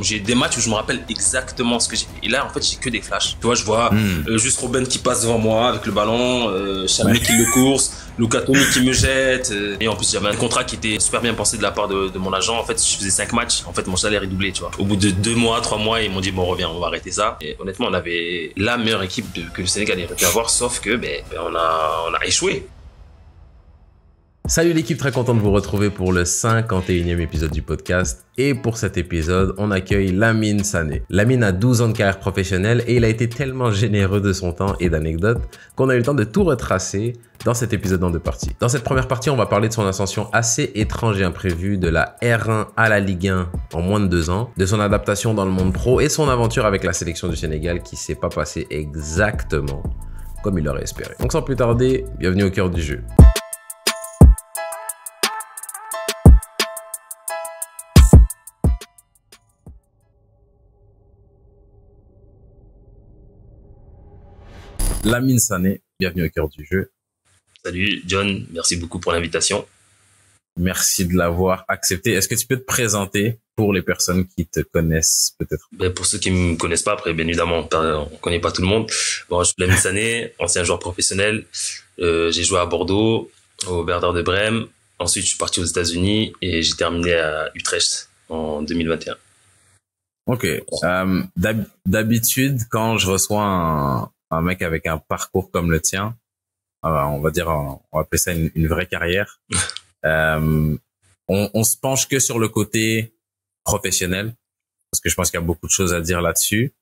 J'ai des matchs où je me rappelle exactement ce que j'ai fait. Et là, en fait, j'ai que des flashs. Tu vois, je vois juste Robben qui passe devant moi avec le ballon, Chamini qui le course, Luca Toni qui me jette. Et en plus, j'avais un contrat qui était super bien pensé de la part de mon agent. En fait, je faisais 5 matchs. En fait, mon salaire est doublé, tu vois. Au bout de 2 mois, 3 mois, ils m'ont dit, bon, reviens, on va arrêter ça. Et honnêtement, on avait la meilleure équipe que le Sénégal aurait pu avoir, sauf que, on a échoué. Salut l'équipe, très content de vous retrouver pour le 51e épisode du podcast. Et pour cet épisode, on accueille Lamine Sané. Lamine a 12 ans de carrière professionnelle et il a été tellement généreux de son temps et d'anecdotes qu'on a eu le temps de tout retracer dans cet épisode en 2 parties. Dans cette première partie, on va parler de son ascension assez étrange et imprévue de la R1 à la Ligue 1 en moins de 2 ans, de son adaptation dans le monde pro et son aventure avec la sélection du Sénégal qui s'est pas passée exactement comme il l'aurait espéré. Donc sans plus tarder, bienvenue au cœur du jeu. Lamine Sané, bienvenue au cœur du jeu. Salut John, merci beaucoup pour l'invitation. Merci de l'avoir accepté. Est-ce que tu peux te présenter pour les personnes qui te connaissent peut-être? Pour ceux qui me connaissent pas, après bien évidemment, on connaît pas tout le monde. Bon, je suis Lamine Sané, ancien joueur professionnel. J'ai joué à Bordeaux, au Werder de Brême. Ensuite, je suis parti aux États-Unis et j'ai terminé à Utrecht en 2021. Ok. D'habitude, quand je reçois un mec avec un parcours comme le tien, on va appeler ça une vraie carrière. On se penche que sur le côté professionnel parce que je pense qu'il y a beaucoup de choses à dire là-dessus.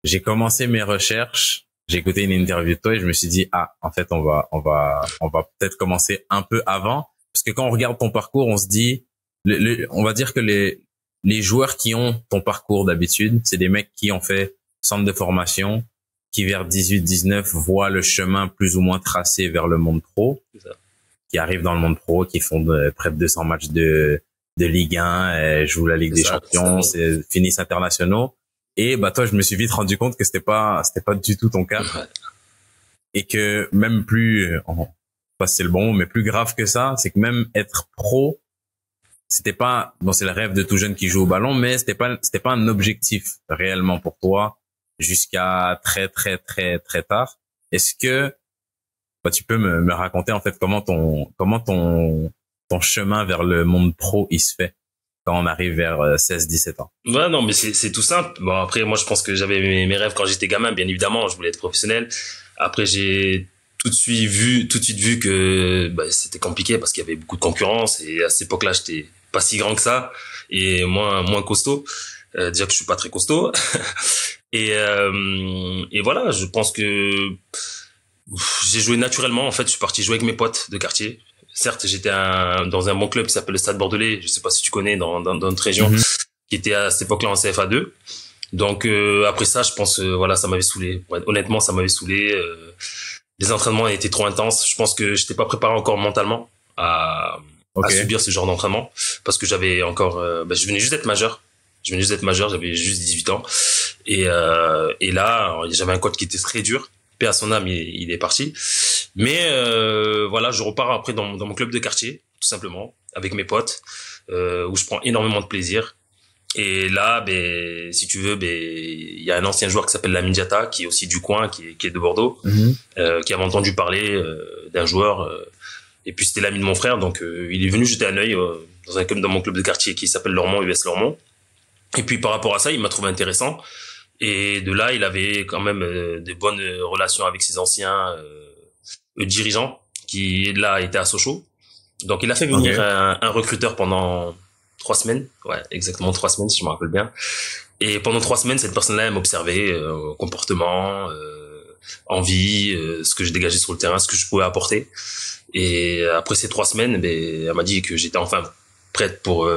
J'ai commencé mes recherches, j'ai écouté une interview de toi et je me suis dit en fait on va peut-être commencer un peu avant parce que quand on regarde ton parcours, on se dit on va dire que les joueurs qui ont ton parcours d'habitude, c'est des mecs qui ont fait centre de formation, qui vers 18-19 voient le chemin plus ou moins tracé vers le monde pro, qui arrivent dans le monde pro, qui font près de 200 matchs de Ligue 1, jouent la Ligue des Champions, finissent internationaux. Et toi, je me suis vite rendu compte que c'était pas du tout ton cas. Ouais. Et que même plus, pas si c'est le bon mot, mais plus grave que ça, c'est que même être pro, c'était pas, c'est le rêve de tout jeune qui joue au ballon, mais c'était pas un objectif réellement pour toi jusqu'à très très très très tard. Est-ce que tu peux me raconter en fait comment ton chemin vers le monde pro il se fait quand on arrive vers 16-17 ans? Ouais, non, mais c'est tout simple. Bon, après, moi, je pense que j'avais mes rêves quand j'étais gamin, bien évidemment, je voulais être professionnel. Après, j'ai tout de suite vu que c'était compliqué parce qu'il y avait beaucoup de concurrence et à cette époque-là, j'étais pas si grand que ça et moins costaud. Déjà que je suis pas très costaud. Et voilà, je pense que j'ai joué naturellement. En fait, je suis parti jouer avec mes potes de quartier. Certes, j'étais dans un bon club qui s'appelle le Stade Bordelais. Je sais pas si tu connais dans notre région, qui était à cette époque-là en CFA2. Donc après ça, je pense ça m'avait saoulé. Ouais, honnêtement, ça m'avait saoulé. Les entraînements étaient trop intenses. Je pense que j'étais pas préparé encore mentalement à subir ce genre d'entraînement parce que j'avais encore je venais juste d'être majeur. J'avais juste 18 ans. Et là, j'avais un coach qui était très dur. Paix à son âme, il est parti. Mais je repars après dans mon club de quartier, tout simplement, avec mes potes, où je prends énormément de plaisir. Et là, si tu veux, il y a un ancien joueur qui s'appelle Lamine Diatta, qui est aussi du coin, qui est de Bordeaux, qui avait entendu parler d'un joueur. Et puis c'était l'ami de mon frère, donc il est venu jeter un œil dans mon club de quartier qui s'appelle Lormont, US Lormont. Et puis par rapport à ça, il m'a trouvé intéressant. Et de là, il avait quand même de bonnes relations avec ses anciens dirigeants qui là étaient à Sochaux. Donc il a fait venir un recruteur pendant 3 semaines. Ouais, exactement 3 semaines si je me rappelle bien. Et pendant 3 semaines, cette personne-là m'observait comportement, envie, ce que je dégageais sur le terrain, ce que je pouvais apporter. Et après ces 3 semaines, elle m'a dit que j'étais enfin prête pour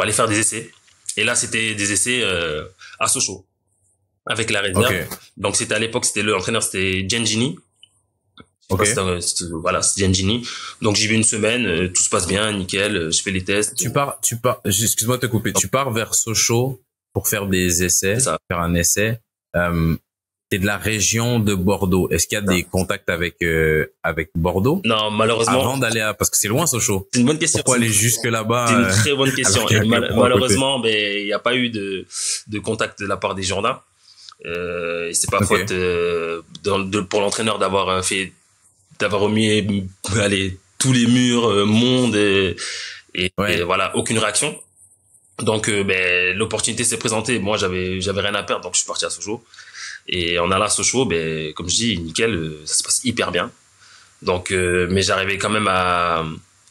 aller faire des essais. Et là, c'était des essais à Sochaux avec la réserve. Donc c'était à l'époque, l'entraîneur, c'était Gengini. C'est Gengini. Donc j'y vais une semaine, tout se passe bien, nickel, je fais les tests. Tu pars, excuse-moi de te couper. Tu pars vers Sochaux pour faire des essais, faire un essai. t'es de la région de Bordeaux. Est-ce qu'il y a des contacts avec Bordeaux? Non, malheureusement. Avant d'aller parce que c'est loin, Sochaux. C'est une bonne question. Pourquoi aller jusque là-bas? C'est une très bonne question. Et malheureusement, ben, il n'y a pas eu de contact de la part des Girondins. Et c'est pas faute, pour l'entraîneur d'avoir remis, allez, tous les murs, monde et voilà, aucune réaction. Donc, ben, l'opportunité s'est présentée. Moi, j'avais rien à perdre, donc je suis parti à Sochaux. Et en allant à Sochaux, ben, comme je dis, nickel, ça se passe hyper bien. Donc, mais j'arrivais quand même à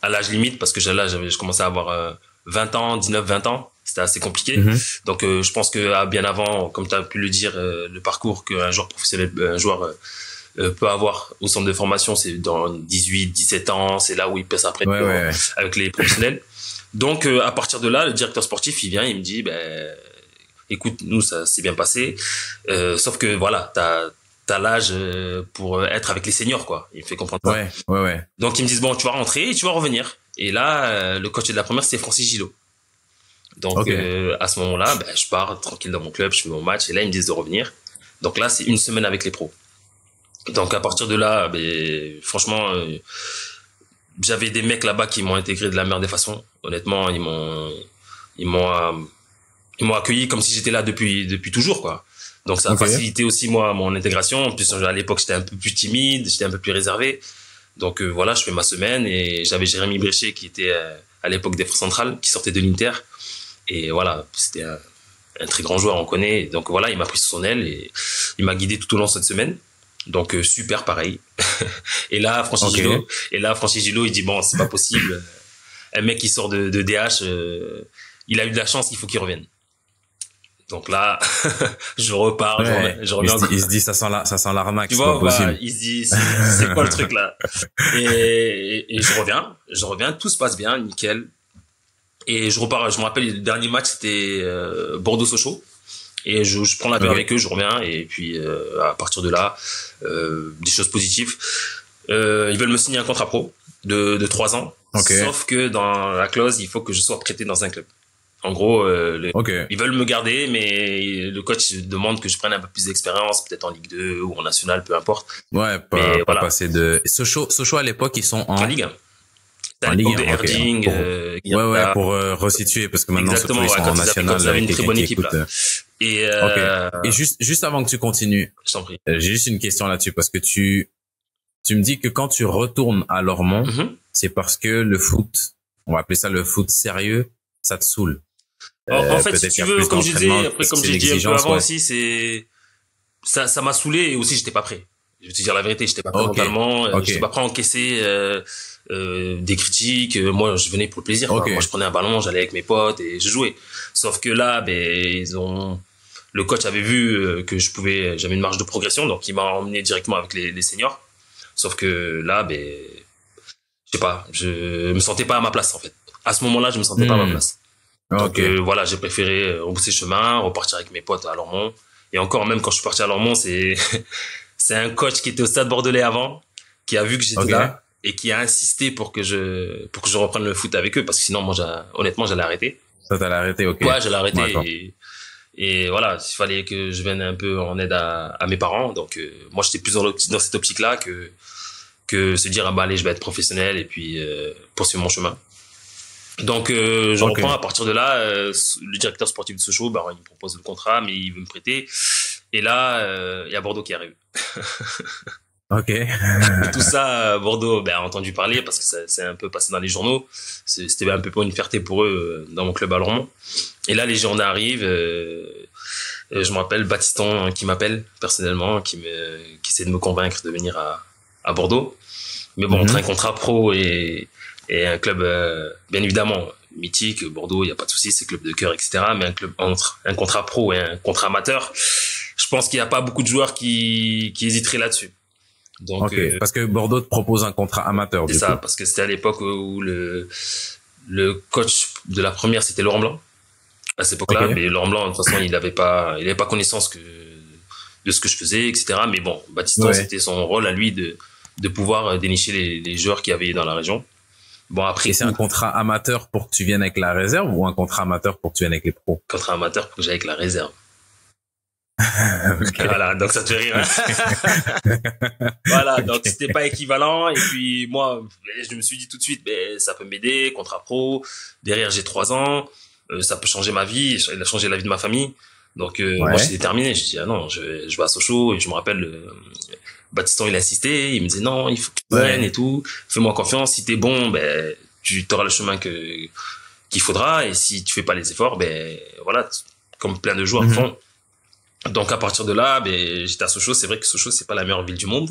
l'âge limite parce que là, je commençais à avoir 20 ans, 19, 20 ans. C'était assez compliqué. Donc, je pense que bien avant, comme tu as pu le dire, le parcours qu'un joueur professionnel, peut avoir au centre de formation, c'est dans 18, 17 ans. C'est là où il peut s'apprêter avec les professionnels. Donc, à partir de là, le directeur sportif, il vient, il me dit, ben, écoute, nous, ça s'est bien passé. Sauf que, voilà, t'as l'âge pour être avec les seniors, quoi. Il me fait comprendre ça. Ouais. Donc, ils me disent, bon, tu vas rentrer et tu vas revenir. Et là, le coach de la première, c'est Francis Gillot. Donc, à ce moment-là, ben, je pars tranquille dans mon club, je fais mon match. Et là, ils me disent de revenir. Donc là, c'est une semaine avec les pros. Donc, à partir de là, ben, franchement, j'avais des mecs là-bas qui m'ont intégré de la meilleure des façons. Honnêtement, ils m'ont accueilli comme si j'étais là depuis toujours, quoi. Donc, ça a facilité aussi, moi, mon intégration. En plus, à l'époque, j'étais un peu plus timide, j'étais un peu plus réservé. Donc, voilà, je fais ma semaine et j'avais Jérémy Bréchet qui était, à l'époque, défense centrale, qui sortait de l'Inter. Et voilà, c'était un très grand joueur, on connaît. Donc, voilà, il m'a pris sous son aile et il m'a guidé tout au long de cette semaine. Donc, super, pareil. Et là, Francis Gillot, il dit, bon, c'est pas possible. Un mec qui sort de DH, il a eu de la chance, il faut qu'il revienne. Donc là, je repars, je reviens. Il se dit, ça sent l'arnaque, tu c'est vois, pas possible. il se dit, c'est quoi le truc là? Et je reviens, tout se passe bien, nickel. Et je repars, je me rappelle, le dernier match, c'était Bordeaux-Sochaux. Et je prends l'appel avec eux, je reviens. Et puis, à partir de là, des choses positives. Ils veulent me signer un contrat pro de 3 ans. Sauf que dans la clause, il faut que je sois prêté dans un club. En gros, ils veulent me garder, mais le coach demande que je prenne un peu plus d'expérience, peut-être en Ligue 2 ou en National, peu importe. Ouais, pas passer de... Sochaux, à l'époque, ils sont en Ligue 1. En Ligue 1, de Erding, pour resituer, parce que maintenant, Sochaux, ils sont en National. Ils avaient une très bonne équipe, là. Et juste avant que tu continues, je t'en prie. J'ai juste une question là-dessus, parce que tu me dis que quand tu retournes à Lormont, c'est parce que le foot, on va appeler ça le foot sérieux, ça te saoule. En fait, si tu veux, comme je disais, après, comme j'ai dit un peu avant aussi, ça m'a saoulé et aussi j'étais pas prêt. Je vais te dire la vérité, j'étais pas prêt mentalement, j'étais pas prêt à encaisser, des critiques. Moi, je venais pour le plaisir, quoi. Moi, je prenais un ballon, j'allais avec mes potes et je jouais. Sauf que là, le coach avait vu que j'avais une marge de progression, donc il m'a emmené directement avec les seniors. Sauf que là, je sais pas, je me sentais pas à ma place, en fait. À ce moment-là, je me sentais pas à ma place. Donc voilà, j'ai préféré repousser chemin, repartir avec mes potes à Lormont. Et encore, même quand je suis parti à Lormont, c'est un coach qui était au Stade Bordelais avant, qui a vu que j'étais là et qui a insisté pour que je reprenne le foot avec eux, parce que sinon, moi, honnêtement, j'allais arrêter. Ça, t'allais arrêter, ok. Ouais, j'allais arrêter. Et voilà, il fallait que je vienne un peu en aide à mes parents. Donc moi, j'étais plus dans cette optique-là que se dire, allez, je vais être professionnel et puis poursuivre mon chemin. Donc je reprends. À partir de là, le directeur sportif de Sochaux, il me propose le contrat, mais il veut me prêter. Et là, il y a Bordeaux qui arrive. Tout ça, Bordeaux, a entendu parler parce que c'est un peu passé dans les journaux. C'était un peu une fierté pour eux dans mon club à Lormont. Et là, les Girondins arrivent. Je me rappelle Baptiston qui m'appelle personnellement, qui essaie de me convaincre de venir à Bordeaux. Mais bon, entre un contrat pro et un club, bien évidemment, mythique, Bordeaux, il n'y a pas de souci, c'est club de cœur, etc. Mais entre un contrat pro et un contrat amateur, je pense qu'il n'y a pas beaucoup de joueurs qui hésiteraient là-dessus. Donc, parce que Bordeaux te propose un contrat amateur. C'est ça, parce que c'était à l'époque où le coach de la première, c'était Laurent Blanc, à cette époque-là. Mais Laurent Blanc, de toute façon, il n'avait pas connaissance de ce que je faisais, etc. Mais bon, Baptiston, c'était son rôle à lui de pouvoir dénicher les joueurs qu'il y avait dans la région. Bon, après. Et c'est un contrat amateur pour que tu viennes avec la réserve ou un contrat amateur pour que tu viennes avec les pros? Contrat amateur pour que j'aille avec la réserve. Okay. Voilà, donc ça te fait rire. Hein. Voilà, donc c'était pas équivalent. Et puis moi, je me suis dit tout de suite, ben ça peut m'aider, contrat pro. Derrière, j'ai 3 ans, ça peut changer ma vie, il a changé la vie de ma famille. Donc moi, Ouais. j'étais déterminé. Je dis ah non, je vais à Sochaux. Et je me rappelle, Baptiston, il a insisté, il me disait non, il faut que tu viennes Ouais. et tout. Fais-moi confiance. Si t'es bon, ben tu auras le chemin qu'il faudra. Et si tu fais pas les efforts, ben voilà, comme plein de joueurs Mhm. font. Donc à partir de là, ben j'étais à Sochaux. C'est vrai que Sochaux c'est pas la meilleure ville du monde.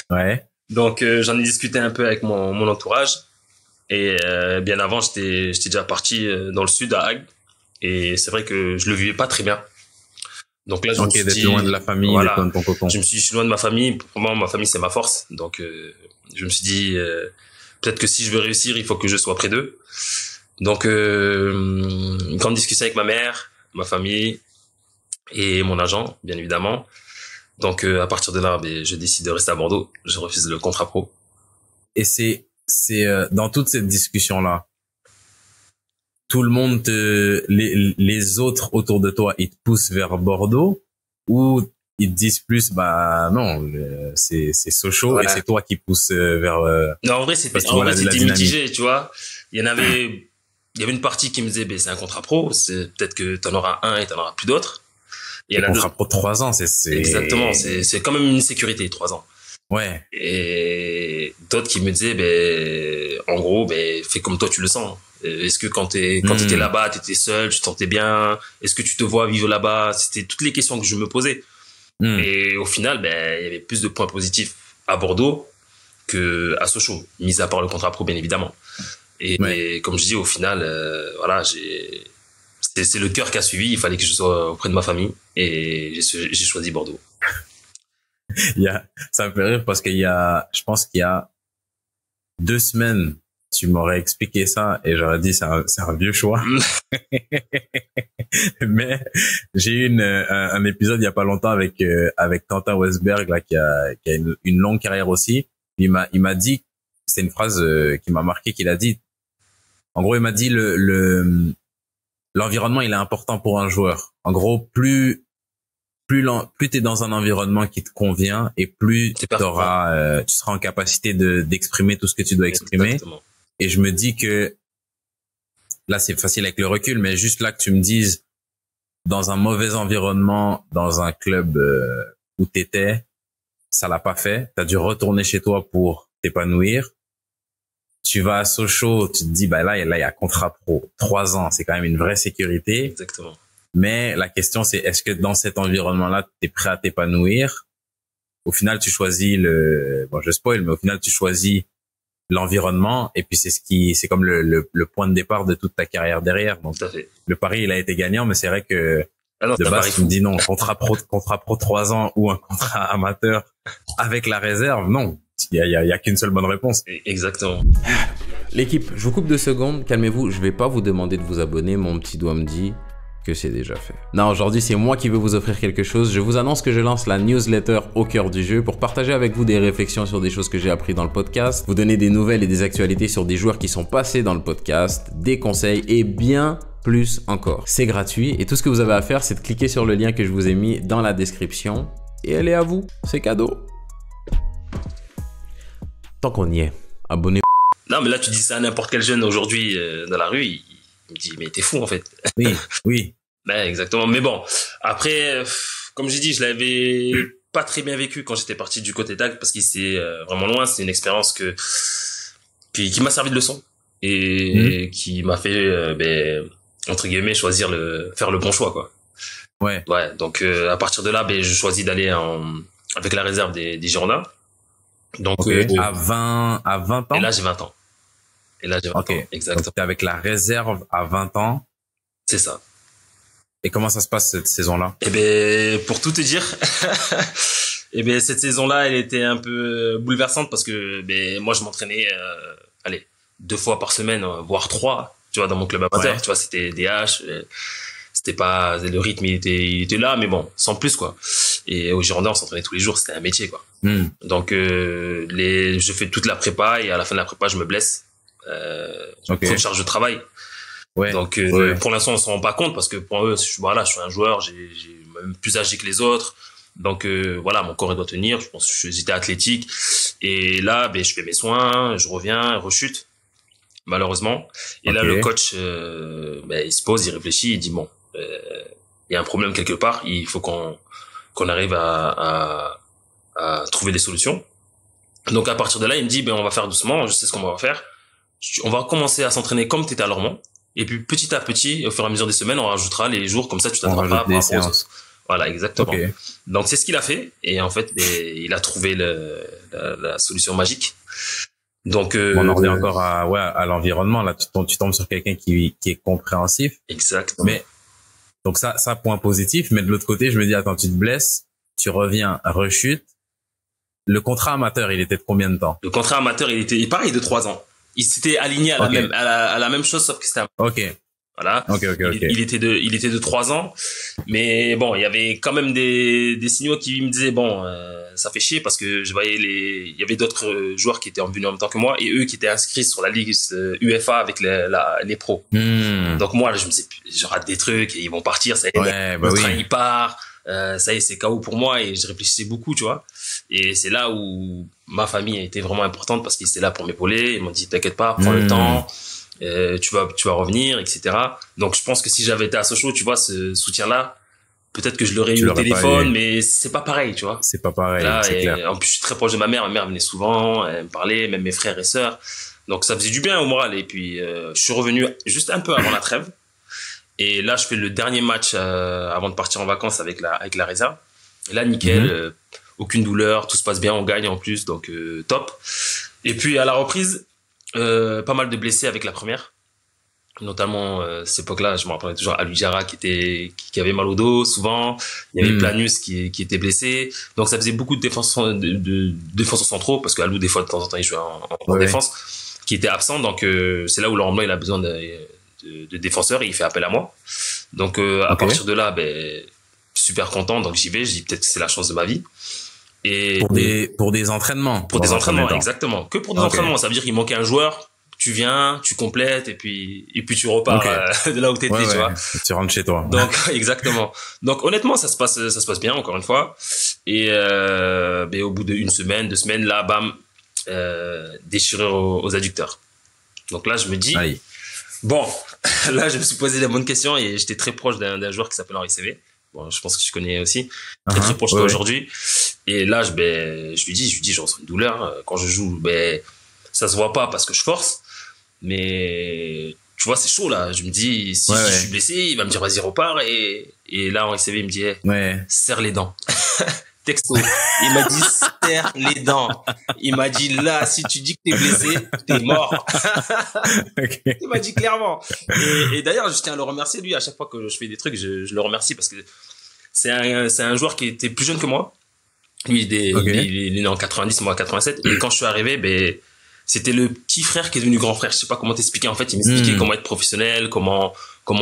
Ouais. Donc j'en ai discuté un peu avec mon entourage. Et bien avant, j'étais déjà parti dans le sud à Hague. Et c'est vrai que je le vivais pas très bien. Donc là, je me Ok, suis d'être loin de dit, la famille, d'être loin voilà, de ton cocon. je suis loin de ma famille. Pour moi, ma famille c'est ma force. Donc je me suis dit, peut-être que si je veux réussir, il faut que je sois près d'eux. Donc une grande discussion avec ma mère, ma famille et mon agent, bien évidemment. Donc à partir de là, ben, je décide de rester à Bordeaux. Je refuse le contrat pro. Et c'est dans toute cette discussion-là, tout le monde les autres autour de toi, ils te poussent vers Bordeaux ou ils te disent plus, bah non, c'est Sochaux et Ouais. c'est toi qui pousse vers Non, en vrai, parce que en vrai, voilà la c'était dynamique. mitigé, tu vois. Il y avait une partie qui me disait, ben, c'est un contrat pro, c'est peut-être que t'en auras un et t'en auras plus d'autres. Il y Et en a contrat d'autres. pro de 3 ans, Exactement, c'est quand même une sécurité, 3 ans. ouais. Et d'autres qui me disaient, ben, en gros, ben, fais comme toi tu le sens. Est-ce que quand t'étais Hmm. là-bas, t'étais seul, tu te sentais bien? Est-ce que tu te vois vivre là-bas? C'était toutes les questions que je me posais. Hmm. Et au final, ben, il y avait plus de points positifs à Bordeaux que à Sochaux, mis à part le contrat pro, bien évidemment. Ouais. Et comme je dis, au final, voilà, c'est le cœur qui a suivi. Il fallait que je sois auprès de ma famille et j'ai choisi Bordeaux. Ça me fait rire parce je pense qu'il y a 2 semaines, tu m'aurais expliqué ça et j'aurais dit c'est un vieux choix. Mais j'ai eu un épisode il y a pas longtemps avec Quentin Westberg là qui a une longue carrière aussi. Il m'a dit, c'est une phrase qui m'a marqué qu'il a dit. En gros, il m'a dit l'environnement il est important pour un joueur. En gros, plus t'es dans un environnement qui te convient et plus C'est performant. tu seras en capacité d'exprimer tout ce que tu dois exprimer. Exactement. Et je me dis que là, c'est facile avec le recul, mais juste là que tu me dises, dans un mauvais environnement, dans un club où t'étais, ça l'a pas fait. T'as dû retourner chez toi pour t'épanouir. Tu vas à Sochaux, tu te dis, bah là, il y a contrat pro. 3 ans, c'est quand même une vraie sécurité. Exactement. Mais la question, c'est est-ce que dans cet environnement-là, tu es prêt à t'épanouir? Au final, tu choisis bon, je spoil, mais au final, tu choisis l'environnement et puis c'est comme le point de départ de toute ta carrière derrière. Donc, Tout à fait. le pari, il a été gagnant, mais c'est vrai que Ah non, de c'est un base, pari tu me fou. dis non, contrat pro 3 ans ou un contrat amateur avec la réserve, non. Il y a qu'une seule bonne réponse. Exactement. L'équipe, je vous coupe 2 secondes, calmez-vous, je vais pas vous demander de vous abonner, mon petit doigt me dit que c'est déjà fait. Non, aujourd'hui c'est moi qui veux vous offrir quelque chose. Je vous annonce que je lance la newsletter au cœur du jeu pour partager avec vous des réflexions sur des choses que j'ai appris dans le podcast, vous donner des nouvelles et des actualités sur des joueurs qui sont passés dans le podcast, des conseils et bien plus encore. C'est gratuit et tout ce que vous avez à faire c'est de cliquer sur le lien que je vous ai mis dans la description et elle est à vous, c'est cadeau. Tant qu'on y est, abonnez-vous. Non, mais là, tu dis ça à n'importe quel jeune aujourd'hui dans la rue, il me dit, mais t'es fou en fait. Oui, oui. Ben, exactement. Mais bon, après, comme j'ai dit, je l'avais pas très bien vécu quand j'étais parti du côté tag parce qu'il c'est vraiment loin. C'est une expérience qui m'a servi de leçon et qui m'a fait, ben, entre guillemets, faire le bon choix, quoi. Ouais. Ouais. Donc, à partir de là, ben, je choisis d'aller avec la réserve des Girondins. Donc, Ok. À 20 ans? et là, j'ai 20 ans. Et là, j'ai 20 Ok. ans. Exactement. Donc, t'es avec la réserve à 20 ans. C'est ça. Et comment ça se passe cette saison-là? Eh ben, pour tout te dire, eh ben, cette saison-là, elle était un peu bouleversante parce que, ben, moi, je m'entraînais, allez, 2 fois par semaine, voire 3, tu vois, dans mon club amateur, Ouais. tu vois, c'était DH, c'était pas, le rythme, il était là, mais bon, sans plus, quoi. Et au Girondins, on s'entraînait tous les jours, c'était un métier, quoi. Donc, je fais toute la prépa et à la fin de la prépa, je me blesse, Ok. trop de charge de travail. Ouais. Donc Ouais. pour l'instant on s'en rend pas compte parce que pour eux voilà je suis un joueur, j'ai même plus âgé que les autres. Donc voilà, mon corps il doit tenir. Je pense que j'étais athlétique. Et là, ben je fais mes soins, je reviens, rechute malheureusement. Et là, le coach, ben, il se pose, il réfléchit, il dit bon, il y a un problème quelque part. Il faut qu'on arrive à trouver des solutions. Donc à partir de là, il me dit ben on va faire doucement. Je sais ce qu'on va faire. On va commencer à s'entraîner comme tu étais à Lormont. Et puis petit à petit, au fur et à mesure des semaines, on rajoutera les jours comme ça, tu t'attraperas par rapport aux autres. Voilà, exactement. Okay. Donc c'est ce qu'il a fait et en fait il a trouvé la solution magique. Donc on en revient encore à l'environnement là. Tu tombes sur quelqu'un qui est compréhensif. Exactement. Mais donc ça point positif. Mais de l'autre côté, je me dis attends, tu te blesses, tu reviens, rechute. Le contrat amateur, il était de combien de temps? Le contrat amateur, il était pareil de 3 ans. Il s'était aligné à la même chose sauf que c'était. Ok. Voilà. Il était de 3 ans. Mais bon, il y avait quand même des signaux qui me disaient bon, ça fait chier parce que je voyais il y avait d'autres joueurs qui étaient venus en même temps que moi et eux qui étaient inscrits sur la ligue UEFA avec les pros. Donc moi, là, je me disais, je rate des trucs et ils vont partir, ça y est, le train il part, ça y est, c'est KO pour moi et je réfléchissais beaucoup, tu vois. Et c'est là où ma famille a été vraiment importante parce qu'ils étaient là pour m'épauler, ils m'ont dit t'inquiète pas, prends le temps. Tu vas revenir, etc. Donc je pense que si j'avais été à Sochaux, tu vois, ce soutien-là, peut-être que je l'aurais eu au téléphone, mais c'est pas pareil, tu vois. C'est pas pareil, là, c'est clair. En plus, je suis très proche de ma mère venait souvent, elle me parlait, même mes frères et sœurs. Donc ça faisait du bien au moral. Et puis je suis revenu juste un peu avant la trêve. Et là, je fais le dernier match avant de partir en vacances avec la réserve. Et là, nickel, aucune douleur, tout se passe bien, on gagne en plus, donc top. Et puis à la reprise, pas mal de blessés avec la première, notamment cette époque-là, je me rappelle toujours Alou Diarra qui avait mal au dos souvent, il y avait Planus qui était blessé, donc ça faisait beaucoup de défenseurs centraux parce qu'Alou des fois de temps en temps il jouait en défense, qui était absent, donc c'est là où Laurent Blanc il a besoin de défenseurs et il fait appel à moi, donc à partir de là, ben super content, donc j'y vais, je dis peut-être que c'est la chance de ma vie. Et pour des entraînements. Pour des entraînements, exactement. Que pour des entraînements. Ça veut dire qu'il manquait un joueur, tu viens, tu complètes, et puis tu repars de là où t'étais, tu vois. Tu rentres chez toi. Donc, exactement. Donc, honnêtement, ça se passe bien, encore une fois. Et, au bout d'une semaine, 2 semaines, là, bam, déchirure aux adducteurs. Donc là, je me dis, bon, là, je me suis posé la bonne question et j'étais très proche d'un joueur qui s'appelle Henri CV. Bon, je pense que tu connais aussi. Très proche de toi aujourd'hui. Et là, je lui dis, je ressens une douleur. Quand je joue, ça se voit pas parce que je force. Mais, tu vois, c'est chaud, là. Je me dis, si je suis blessé, il va me dire, vas-y, repars. Et là, Henri CV, il me dit, serre les dents. Texto. Il m'a dit, serre les dents. Il m'a dit, là, si tu dis que t'es blessé, t'es mort. Il m'a dit clairement. Et d'ailleurs, je tiens à le remercier, lui, à chaque fois que je fais des trucs, je le remercie parce que c'est un joueur qui était plus jeune que moi. Lui, il est né en 90, moi en 87. Et quand je suis arrivé, c'était le petit frère qui est devenu grand frère. Je sais pas comment t'expliquer. En fait, il m'expliquait comment être professionnel, comment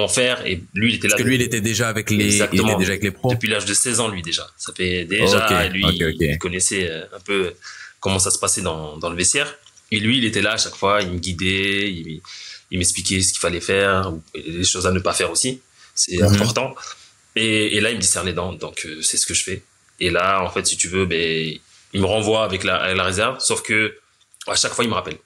faire. Et lui, il était là. Parce que lui, il était déjà avec les pros. Depuis l'âge de 16 ans, lui, déjà. Ça fait déjà, il connaissait un peu comment ça se passait dans le vestiaire. Et lui, il était là à chaque fois. Il me guidait, il m'expliquait ce qu'il fallait faire, les choses à ne pas faire aussi. C'est important. Et là, il me dit serre les dents. Donc, c'est ce que je fais. Et là, en fait, si tu veux, il me renvoie avec la réserve. Sauf que, à chaque fois, il me rappelle.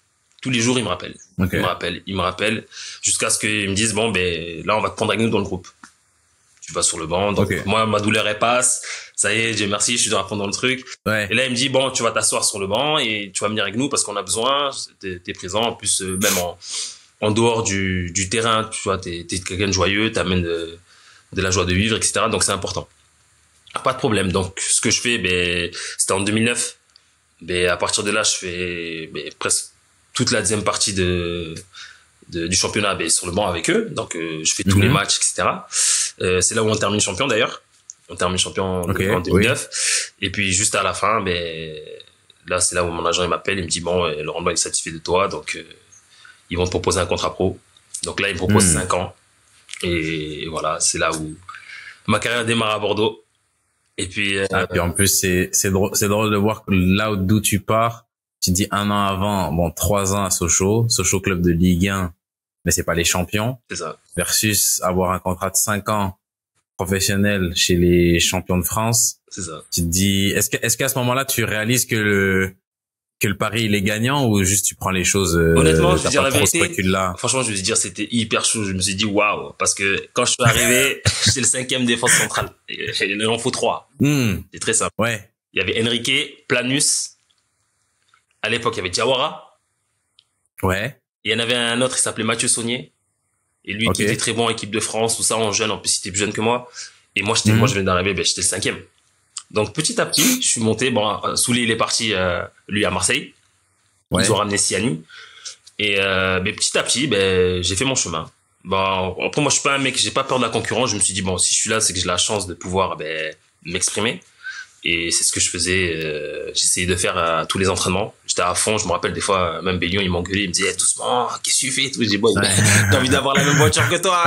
Tous les jours, il me rappelle. Il me rappelle jusqu'à ce qu'ils me disent, bon, là, on va te prendre avec nous dans le groupe. Tu vas sur le banc. Donc, moi, ma douleur, elle passe. Ça y est, Dieu merci, je suis dans le truc. Et là, il me dit, bon, tu vas t'asseoir sur le banc et tu vas venir avec nous parce qu'on a besoin. T'es présent. En plus, même en dehors du terrain, tu vois, t'es quelqu'un de joyeux, t'amènes de la joie de vivre, etc. Donc, c'est important. Pas de problème. Donc, ce que je fais, c'était en 2009. À partir de là, je fais presque toute la deuxième partie du championnat sur le banc avec eux. Donc, je fais tous les matchs, etc. C'est là où on termine champion, d'ailleurs. On termine champion en 2009. Et puis, juste à la fin, là, c'est là où mon agent il m'appelle. Il me dit, bon, Laurent Blanc est satisfait de toi. Donc, ils vont te proposer un contrat pro. Donc là, ils me proposent 5 ans. Et voilà, c'est là où ma carrière démarre à Bordeaux. Et puis, puis en plus, c'est drôle de voir que là d'où tu pars, tu dis 1 an avant, 3 ans à Sochaux club de Ligue 1, mais c'est pas les champions. C'est ça. Versus avoir un contrat de 5 ans professionnel chez les champions de France, C'est ça. tu te dis, est-ce qu'à ce moment-là, tu réalises que le pari, il est gagnant ou juste tu prends les choses, Honnêtement, je t'as vais dire pas la trop ce vérité. recul-là? Franchement, je vais te dire, c'était hyper chaud. Je me suis dit, waouh. Parce que quand je suis arrivé, j'étais le 5e défense centrale. Il en faut 3. C'est très simple. Ouais. Il y avait Enrique, Planus. À l'époque, il y avait Diawara. Ouais. Et il y en avait un autre, il s'appelait Mathieu Saunier. Et lui, Ok. qui était très bon en équipe de France, tout ça, en jeune. En plus, il était plus jeune que moi. Et moi, je venais d'arriver, j'étais le 5e. Donc, petit à petit, je suis monté. Bon, Souley, il est parti, lui, à Marseille. Ouais. Ils ont ramené Siani. Et, mais petit à petit, j'ai fait mon chemin. Bon, après, moi, je suis pas un mec, j'ai pas peur de la concurrence. Je me suis dit, bon, si je suis là, c'est que j'ai la chance de pouvoir, m'exprimer. Et c'est ce que je faisais, j'essayais de faire à tous les entraînements. J'étais à fond, je me rappelle des fois, même Bélion, il m'engueulait, il me disait, doucement, qu'est-ce que tu fais? Tout. Je dis, bon, t'as envie d'avoir la même voiture que toi.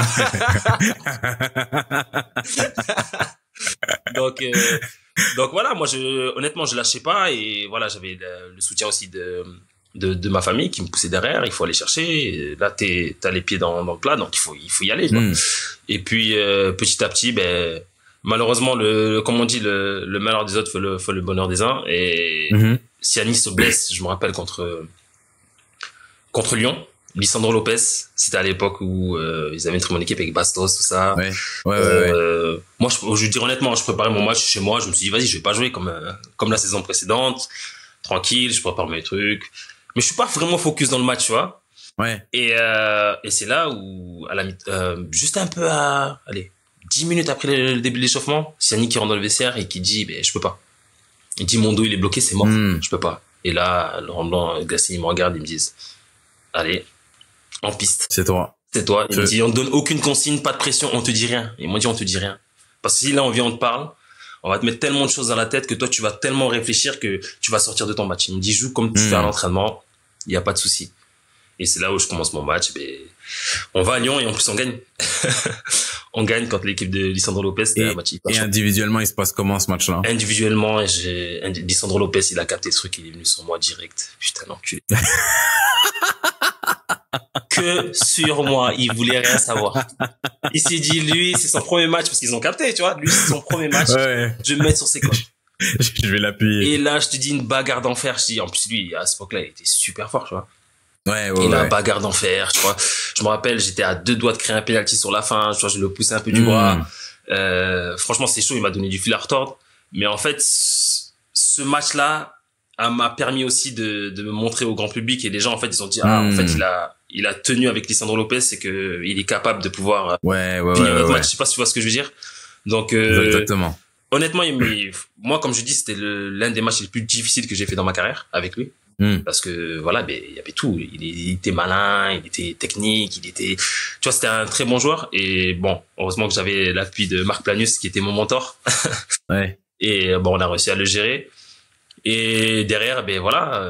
Donc voilà, moi, honnêtement, je lâchais pas et voilà, j'avais le soutien aussi de ma famille qui me poussait derrière. Il faut aller chercher. Et là, t'as les pieds dans le plat, donc il faut y aller, quoi. Et puis, petit à petit, malheureusement, comme on dit, le malheur des autres fait le bonheur des uns. Et Siani se blesse, je me rappelle, contre Lyon. Lisandro Lopez, c'était à l'époque où ils avaient une très bonne équipe avec Bastos, tout ça. Ouais. Moi, je veux dire honnêtement, je préparais mon match chez moi. Je me suis dit, vas-y, je vais pas jouer comme la saison précédente. Tranquille, je prépare mes trucs. Mais je suis pas vraiment focus dans le match, tu vois. Ouais. Et c'est là où, juste un peu allez, 10 minutes après le début de l'échauffement, Siani qui rentre dans le vestiaire et qui dit, je peux pas. Il dit, mon dos, il est bloqué, c'est mort. Je peux pas. Et là, Laurent Blanc, Gassi, ils me regardent, ils me disent, allez, en piste. C'est toi. C'est toi. Ils me disent, on te donne aucune consigne, pas de pression, on te dit rien. Ils m'ont dit, on te dit rien. Parce que si là, on te parle, on va te mettre tellement de choses dans la tête que toi, tu vas tellement réfléchir que tu vas sortir de ton match. Il me dit, joue comme tu fais à l'entraînement, il y a pas de souci. Et c'est là où je commence mon match. On va à Lyon et en plus on gagne. On gagne contre l'équipe de Lisandro Lopez. C'était un match hyper chaud. Individuellement, il se passe comment ce match-là? Individuellement, Lisandro Lopez, il a capté ce truc, il est venu sur moi direct. Putain, l'enculé. Que sur moi, il voulait rien savoir. Il s'est dit, lui, c'est son premier match parce qu'ils ont capté, tu vois. Lui, c'est son premier match. Ouais. Je vais me mettre sur ses côtes. Je vais l'appuyer. Et là, je te dis une bagarre d'enfer. Je dis, en plus, lui, à cette époque-là, il était super fort, tu vois. Ouais. La bagarre d'enfer, tu vois. Je me rappelle, j'étais à 2 doigts de créer un penalty sur la fin. Tu vois, je le poussais un peu du bras. Franchement, c'est chaud. Il m'a donné du fil à retordre. Mais en fait, ce match-là m'a permis aussi de me montrer au grand public et les gens, en fait, ils ont dit, en fait, il a tenu avec Lisandro Lopez, c'est que il est capable de pouvoir finir notre match. Je sais pas si tu vois ce que je veux dire. Donc, exactement. Honnêtement, moi, comme je dis, c'était l'un des matchs les plus difficiles que j'ai fait dans ma carrière avec lui. Parce que voilà, il y avait tout. Il était malin, il était technique, tu vois, c'était un très bon joueur. Et bon, heureusement que j'avais l'appui de Marc Planus qui était mon mentor. Ouais. Et bon, on a réussi à le gérer. Et derrière, voilà,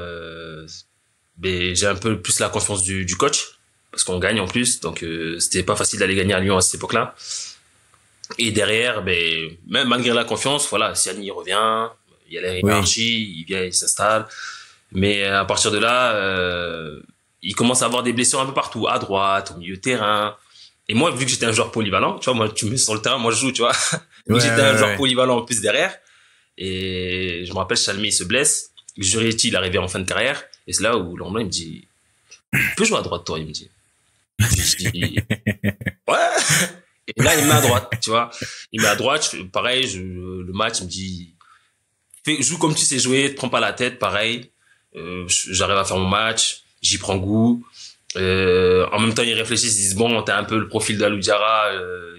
j'ai un peu plus la confiance du coach parce qu'on gagne en plus. Donc c'était pas facile d'aller gagner à Lyon à cette époque-là. Et derrière, même malgré la confiance, voilà, Siani il revient, il y a la hiérarchie, il vient, il s'installe. Mais à partir de là, il commence à avoir des blessures un peu partout, à droite, au milieu de terrain. Et moi, vu que j'étais un joueur polyvalent, tu vois, moi, tu me mets sur le terrain, moi je joue, tu vois. Donc j'étais un joueur polyvalent en plus derrière. Et je me rappelle, Chalmé, il se blesse. Jurietti, il est arrivé en fin de carrière. Et c'est là où Lambert, il me dit, tu peux jouer à droite, toi, il me dit. Je dis, ouais. Et là, il me met à droite, tu vois. Il me met à droite, pareil, le match, il me dit, joue comme tu sais jouer, te prends pas la tête, pareil. J'arrive à faire mon match, j'y prends goût. En même temps, ils réfléchissent, ils disent, bon, t'as un peu le profil d'Alou Diarra,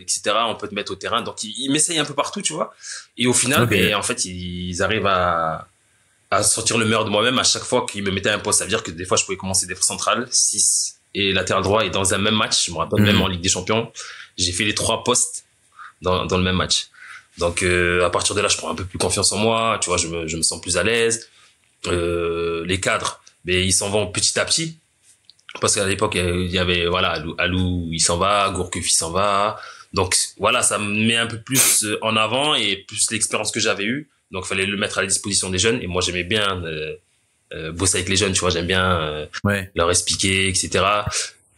etc., on peut te mettre au terrain. Donc, ils m'essayent un peu partout, tu vois. Et au final, en fait, ils arrivent à sortir le meilleur de moi-même à chaque fois qu'ils me mettaient un poste. Ça veut dire que des fois, je pouvais commencer défense centrale, 6 et latéral droit. Et dans un même match, je me rappelle même en Ligue des Champions, j'ai fait les 3 postes dans le même match. Donc, à partir de là, je prends un peu plus confiance en moi. Tu vois, je me sens plus à l'aise. Les cadres, ils s'en vont petit à petit. Parce qu'à l'époque, il y avait, voilà, Alou, il s'en va, Gourcuff, il s'en va. Donc, voilà, ça me met un peu plus en avant et plus l'expérience que j'avais eue. Donc, il fallait le mettre à la disposition des jeunes. Et moi, j'aimais bien bosser avec les jeunes, tu vois, j'aime bien leur expliquer, etc.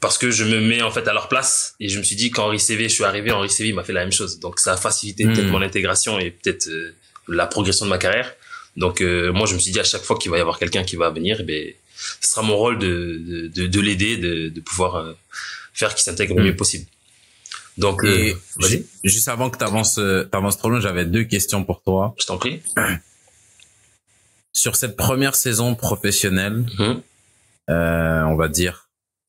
parce que je me mets en fait à leur place et je me suis dit quand Henri CV, je suis arrivé, Henri CV m'a fait la même chose. Donc ça a facilité peut-être mon intégration et peut-être la progression de ma carrière. Donc moi je me suis dit à chaque fois qu'il va y avoir quelqu'un qui va venir, ben ce sera mon rôle de l'aider, de pouvoir faire qu'il s'intègre le mieux possible. Donc vas-y. Juste avant que t'avances trop loin, j'avais 2 questions pour toi. Je t'en prie. Sur cette première saison professionnelle, on va dire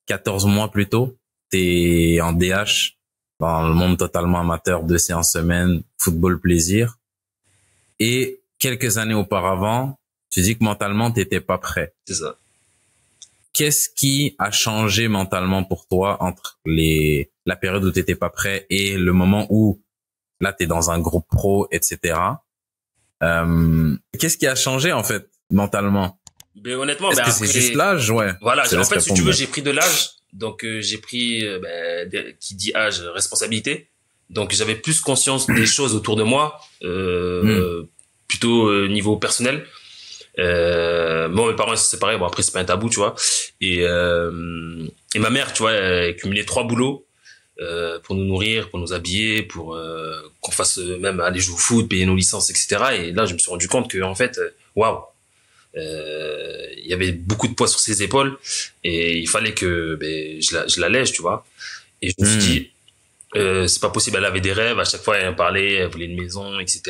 14 mois plus tôt, t'es en DH, dans le monde totalement amateur, 2 séances semaine, football plaisir. Et quelques années auparavant, tu dis que mentalement, t'étais pas prêt. C'est ça. Qu'est-ce qui a changé mentalement pour toi entre la période où t'étais pas prêt et le moment où là t'es dans un groupe pro, etc. Qu'est-ce qui a changé en fait mentalement? Mais honnêtement, est-ce que c'est juste l'âge? Ouais. Voilà, en fait, si tu veux, j'ai pris de l'âge. Donc, j'ai pris, qui dit âge, responsabilité. Donc, j'avais plus conscience des choses autour de moi, plutôt niveau personnel. Bon, mes parents, c'est pareil. Bon, après, c'est pas un tabou, tu vois. Et ma mère, tu vois, elle cumulait 3 boulots, pour nous nourrir, pour nous habiller, pour, qu'on fasse même aller jouer au foot, payer nos licences, etc. Et là, je me suis rendu compte que, en fait, waouh. Il y avait beaucoup de poids sur ses épaules et il fallait que je l'allège, tu vois. Et je me suis dit c'est pas possible, elle avait des rêves, à chaque fois elle en parlait, elle voulait une maison, etc.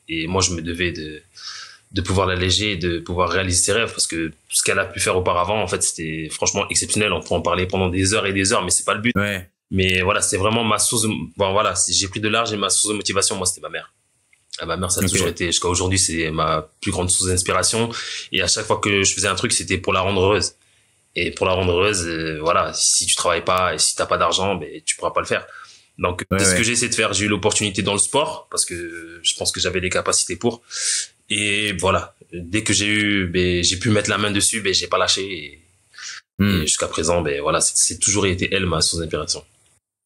Et moi je me devais de pouvoir l'alléger et de pouvoir réaliser ses rêves, parce que ce qu'elle a pu faire auparavant, en fait, c'était franchement exceptionnel. On peut en parler pendant des heures et des heures, mais c'est pas le but. Ouais. Mais voilà, c'est vraiment ma source bon voilà, j'ai pris de l'âge et ma source de motivation, moi, c'était ma mère. Ma mère, ça a toujours été, jusqu'à aujourd'hui, c'est ma plus grande source d'inspiration. Et à chaque fois que je faisais un truc, c'était pour la rendre heureuse. Et pour la rendre heureuse, voilà, si tu travailles pas et si t'as pas d'argent, tu pourras pas le faire. Donc, c'est ce que j'ai essayé de faire. J'ai eu l'opportunité dans le sport parce que je pense que j'avais les capacités pour. Et voilà, dès que j'ai pu mettre la main dessus, j'ai pas lâché. Et jusqu'à présent, voilà, c'est toujours été elle, ma source d'inspiration.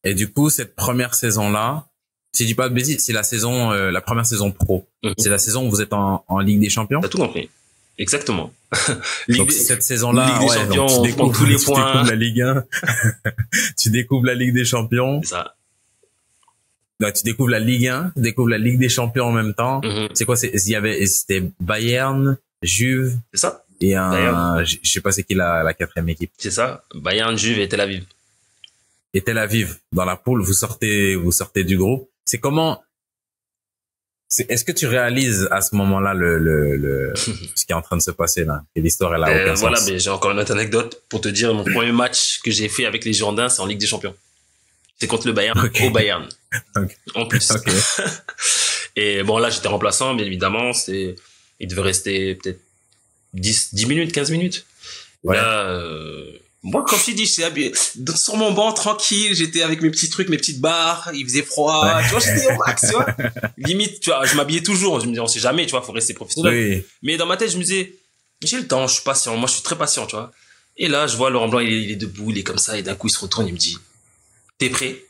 Et du coup, cette première saison-là, si je dis pas de bêtises, c'est la première saison pro. C'est la saison où vous êtes en Ligue des Champions. T'as tout compris. Exactement. Donc cette saison-là, Ligue des Champions, on prend tous les points. Tu découvres la Ligue 1. Tu découvres la Ligue des Champions. C'est ça. Donc, tu découvres la Ligue 1, tu découvres la Ligue des Champions en même temps. C'est quoi? C'était Bayern, Juve. C'est ça. Et je sais pas c'est qui la 4e équipe. C'est ça. Bayern, Juve et Tel Aviv. Et Tel Aviv. Dans la poule, vous sortez du groupe. C'est comment, est-ce que tu réalises à ce moment-là ce qui est en train de se passer là? Et l'histoire, elle a aucun voilà, sens. mais j'ai encore une autre anecdote pour te dire, mon premier match que j'ai fait avec les Girondins, c'est en Ligue des Champions. C'est contre le Bayern, au Bayern. En plus. Et bon, là, j'étais remplaçant, bien évidemment, il devait rester peut-être 10 minutes, 15 minutes. Ouais. Là, moi, comme je t'ai dit, j'étais habillé sur mon banc, tranquille, j'étais avec mes petits trucs, mes petites barres, il faisait froid, tu vois, j'étais au max, tu vois. Limite, tu vois, je m'habillais toujours, je me disais, on sait jamais, tu vois, faut rester professionnel. Oui. Mais dans ma tête, je me disais, j'ai le temps, je suis patient, moi, je suis très patient, tu vois. Et là, je vois Laurent Blanc, il est debout, il est comme ça, et d'un coup, il se retourne, il me dit, t'es prêt?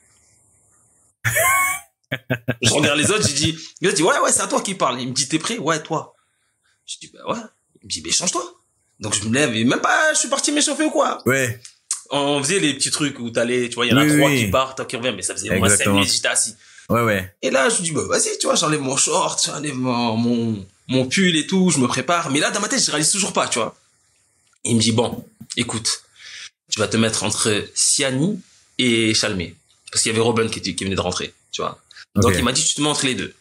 Je regarde les autres, je dis, ouais, c'est à toi qui parle. Il me dit, t'es prêt? Ouais, toi. Je dis, ouais. Il me dit, change-toi. Donc, je me lève et même pas, je suis parti m'échauffer ou quoi. Ouais. On faisait les petits trucs où t'allais, tu vois, il y en a 3 qui partent, toi qui reviens, mais ça faisait au moins 5 minutes, j'étais assis. Ouais. Et là, je dis, vas-y, tu vois, j'enlève mon short, j'enlève mon pull et tout, je me prépare. Mais là, dans ma tête, je réalise toujours pas, tu vois. Il me dit, bon, écoute, tu vas te mettre entre Siani et Chalmé. Parce qu'il y avait Robin qui venait de rentrer, tu vois. Donc, il m'a dit, tu te mets entre les deux.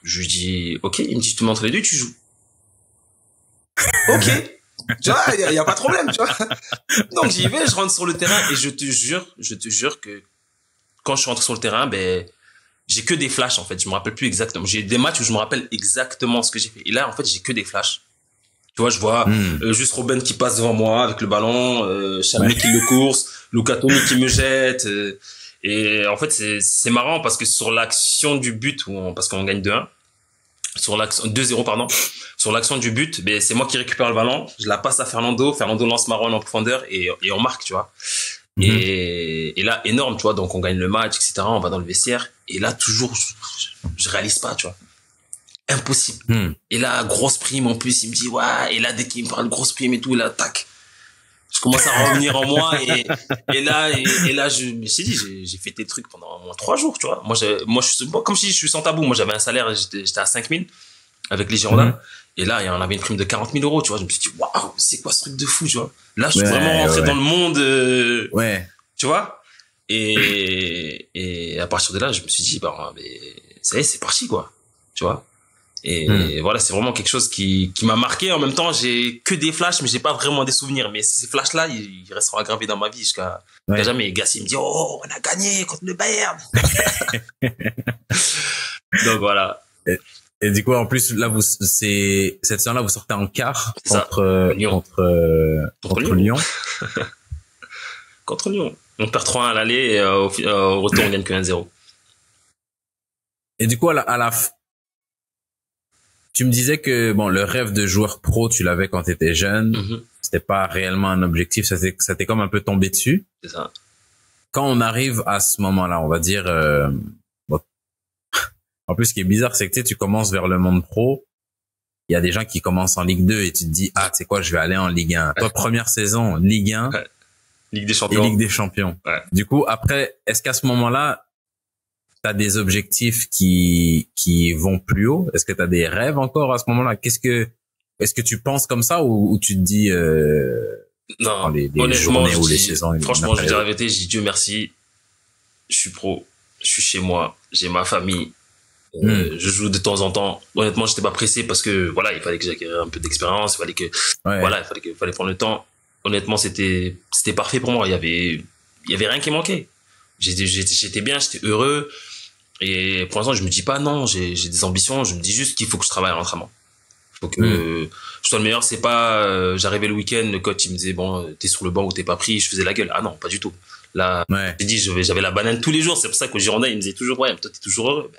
Je lui dis, ok. Il me dit, tu te mets entre les deux, tu joues. Ok. Tu vois, il y a pas de problème, tu vois. Donc, j'y vais, je rentre sur le terrain et je te jure que quand je suis rentré sur le terrain, j'ai que des flashs, en fait. Je me rappelle plus exactement. J'ai des matchs où je me rappelle exactement ce que j'ai fait. Et là, en fait, j'ai que des flashs. Tu vois, je vois juste Robin qui passe devant moi avec le ballon, Chalmé qui le course, Luca Toni qui me jette. Et en fait, c'est marrant parce que sur l'action du but, parce qu'on gagne 2-1, sur l'action 2-0 pardon, sur l'action du but, c'est moi qui récupère le ballon, je la passe à Fernando lance Marouane en profondeur et on marque, tu vois. Et là, énorme, tu vois, donc on gagne le match, etc. On va dans le vestiaire et là, toujours, je réalise pas, tu vois. Impossible. Et là, grosse prime en plus, il me dit, ouais, et là, dès qu'il me parle de grosse prime et tout, là, tac. commence à revenir en moi et là je me suis dit j'ai fait des trucs pendant au moins 3 jours, tu vois. Moi comme je dis, je suis sans tabou. Moi j'avais un salaire, j'étais à 5 000 avec les Girondins. Et là, on avait une prime de 40 000 euros, tu vois. Je me suis dit, waouh, c'est quoi ce truc de fou, tu vois. Là, je suis vraiment rentré dans le monde, tu vois. Et à partir de là, je me suis dit, mais ça y est, c'est parti, quoi. Tu vois. Et voilà, c'est vraiment quelque chose qui m'a marqué. En même temps, j'ai que des flashs, mais j'ai pas vraiment des souvenirs. Mais ces flashs-là, ils resteront gravés dans ma vie jusqu'à jamais. Gassi me dit, oh, on a gagné contre le Bayern. Donc voilà. Et du coup, en plus, là, cette saison-là, vous sortez en quart contre Lyon. Contre Lyon. On perd 3-1 à l'aller et au retour, on gagne que 1-0. Et du coup, tu me disais que, bon, le rêve de joueur pro, tu l'avais quand tu étais jeune. C'était pas réellement un objectif. Ça t'est comme un peu tombé dessus. C'est ça. Quand on arrive à ce moment-là, on va dire, en plus, ce qui est bizarre, c'est que tu commences vers le monde pro. Il y a des gens qui commencent en Ligue 2 et tu te dis, tu sais quoi, je vais aller en Ligue 1. Toi, première saison, Ligue 1. Ligue des Champions. Et Ligue des Champions. Ouais. Du coup, après, est-ce qu'à ce moment-là, t'as des objectifs qui vont plus haut? Est-ce que t'as des rêves encore à ce moment-là? Est-ce que tu penses comme ça ou tu te dis, non, les journées ou les saisons? Franchement, je vais dire la vérité, je dis Dieu merci. Je suis pro. Je suis chez moi. J'ai ma famille. Je joue de temps en temps. Honnêtement, j'étais pas pressé parce que voilà, il fallait que j'acquière un peu d'expérience, il fallait que il fallait prendre le temps. Honnêtement, c'était parfait pour moi. Il y avait rien qui manquait. J'étais bien, j'étais heureux. Et pour l'instant, je me dis pas non, j'ai des ambitions. Je me dis juste qu'il faut que je travaille à l'entraînement. Faut que je sois le meilleur. C'est pas j'arrivais le week-end, le coach il me disait bon, t'es sur le banc ou t'es pas pris, je faisais la gueule. Ah non, pas du tout. Là, j'ai dit j'avais la banane tous les jours. C'est pour ça qu'au Girondin il me disait toujours ouais, toi t'es toujours heureux.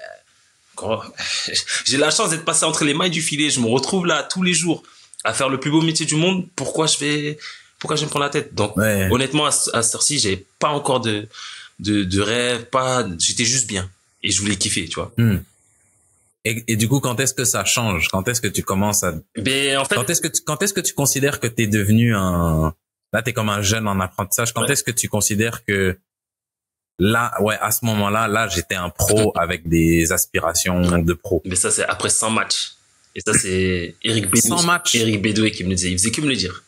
J'ai la chance d'être passé entre les mailles du filet. Je me retrouve là tous les jours à faire le plus beau métier du monde. Pourquoi je vais me prendre la tête? Donc honnêtement, à cette heure-ci, j'avais pas encore de rêve, j'étais juste bien et je voulais kiffer, tu vois. Et du coup, quand est-ce que ça change? Quand est-ce que tu commences à en fait, quand est-ce que tu considères que t'es devenu là t'es comme un jeune en apprentissage. Quand est-ce que tu considères que là, à ce moment-là, là, j'étais un pro avec des aspirations de pro. Mais ça, c'est après 100 matchs. Et ça, c'est Eric Bédoué qui me le disait. Il faisait que me le dire.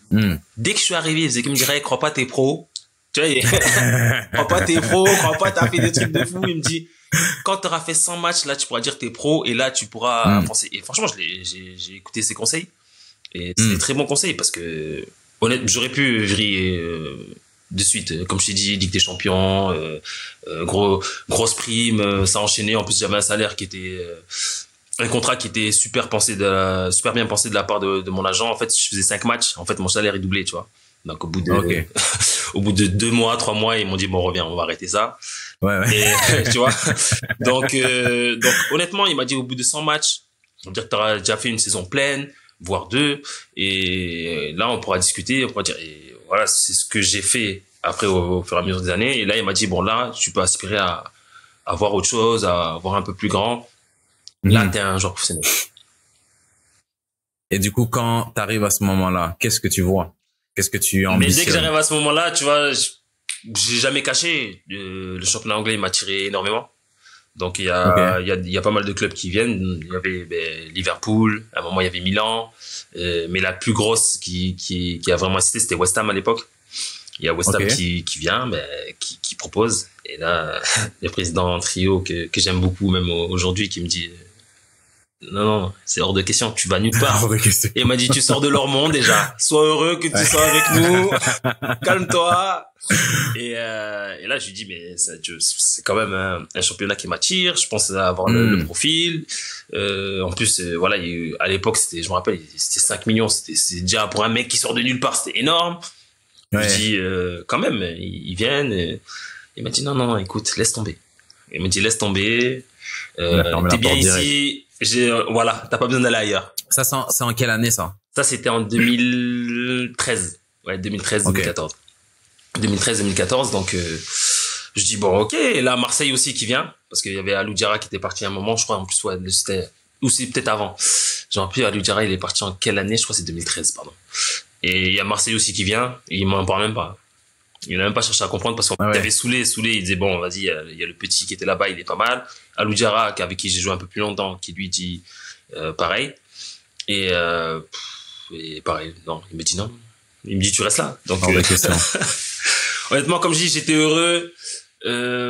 Dès que je suis arrivé, il faisait que me dire, hey, crois pas, t'es pro. Tu vois, crois pas, t'es pro, crois pas, t'as fait des trucs de fou. Il me dit, quand t'auras fait 100 matchs, là, tu pourras dire t'es pro et là, tu pourras penser. Et franchement, j'ai écouté ses conseils. Et c'est des très bons conseils parce que, honnêtement, j'aurais pu vriller, de suite, comme je t'ai dit, Ligue des Champions, grosse prime, ça enchaînait. En plus, j'avais un salaire qui était, un contrat qui était super bien pensé de la part de mon agent. En fait, je faisais 5 matchs. En fait, mon salaire est doublé, tu vois. Donc, au bout de 2 mois, 3 mois, ils m'ont dit, bon, reviens, on va arrêter ça. Et, tu vois. Donc, honnêtement, il m'a dit, au bout de 100 matchs, on va dire que t'auras déjà fait une saison pleine, voire 2. Et là, on pourra discuter, on pourra dire, et voilà, c'est ce que j'ai fait après au fur et à mesure des années. Et là, il m'a dit, bon, là, tu peux aspirer à voir autre chose, à voir un peu plus grand. Là, t'es un joueur professionnel. Et du coup, quand t'arrives à ce moment-là, qu'est-ce que tu vois? Qu'est-ce que tu ambitionnes? Mais dès que j'arrive à ce moment-là, tu vois, j'ai jamais caché. Le championnat anglais m'a tiré énormément. Donc, il y a pas mal de clubs qui viennent. Il y avait Liverpool. À un moment, il y avait Milan. Mais la plus grosse qui a vraiment assisté, c'était West Ham à l'époque. Il y a West Ham qui vient, qui propose. Et là, le président Trio, que j'aime beaucoup, même aujourd'hui, qui me dit, non, c'est hors de question, tu vas nulle part. Et il m'a dit, tu sors de leur monde déjà. Sois heureux que tu sois avec nous. Calme-toi. Et là, je lui dis, mais c'est quand même un championnat qui m'attire. Je pense avoir le profil. En plus, voilà, à l'époque, je me rappelle, c'était 5 millions. C'est déjà pour un mec qui sort de nulle part, c'était énorme. Je dis, quand même, ils viennent. Il m'a dit, non, écoute, laisse tomber. Il m'a dit, laisse tomber. T'es bien ici. Voilà, t'as pas besoin d'aller ailleurs. Ça, c'est en quelle année, ça? Ça, c'était en 2013. Ouais, 2013-2014. 2013-2014, donc je dis bon, ok. Et là, Marseille aussi qui vient, parce qu'il y avait Alou Diarra qui était parti à un moment, je crois, en plus, c'était, ou c'est peut-être avant. J'ai rappelé, Alou Diarra, il est parti en quelle année? Je crois que c'est 2013, pardon. Et il y a Marseille aussi qui vient, et il m'en parle même pas. Il n'a même pas cherché à comprendre parce qu'on avait Soulé, il disait bon, vas-y, il y a le petit qui était là-bas, il est pas mal. Alou Diarra, avec qui j'ai joué un peu plus longtemps, qui lui dit pareil. Et pareil, non, il me dit non. Il me dit tu restes là. Donc honnêtement, comme je dis, j'étais heureux.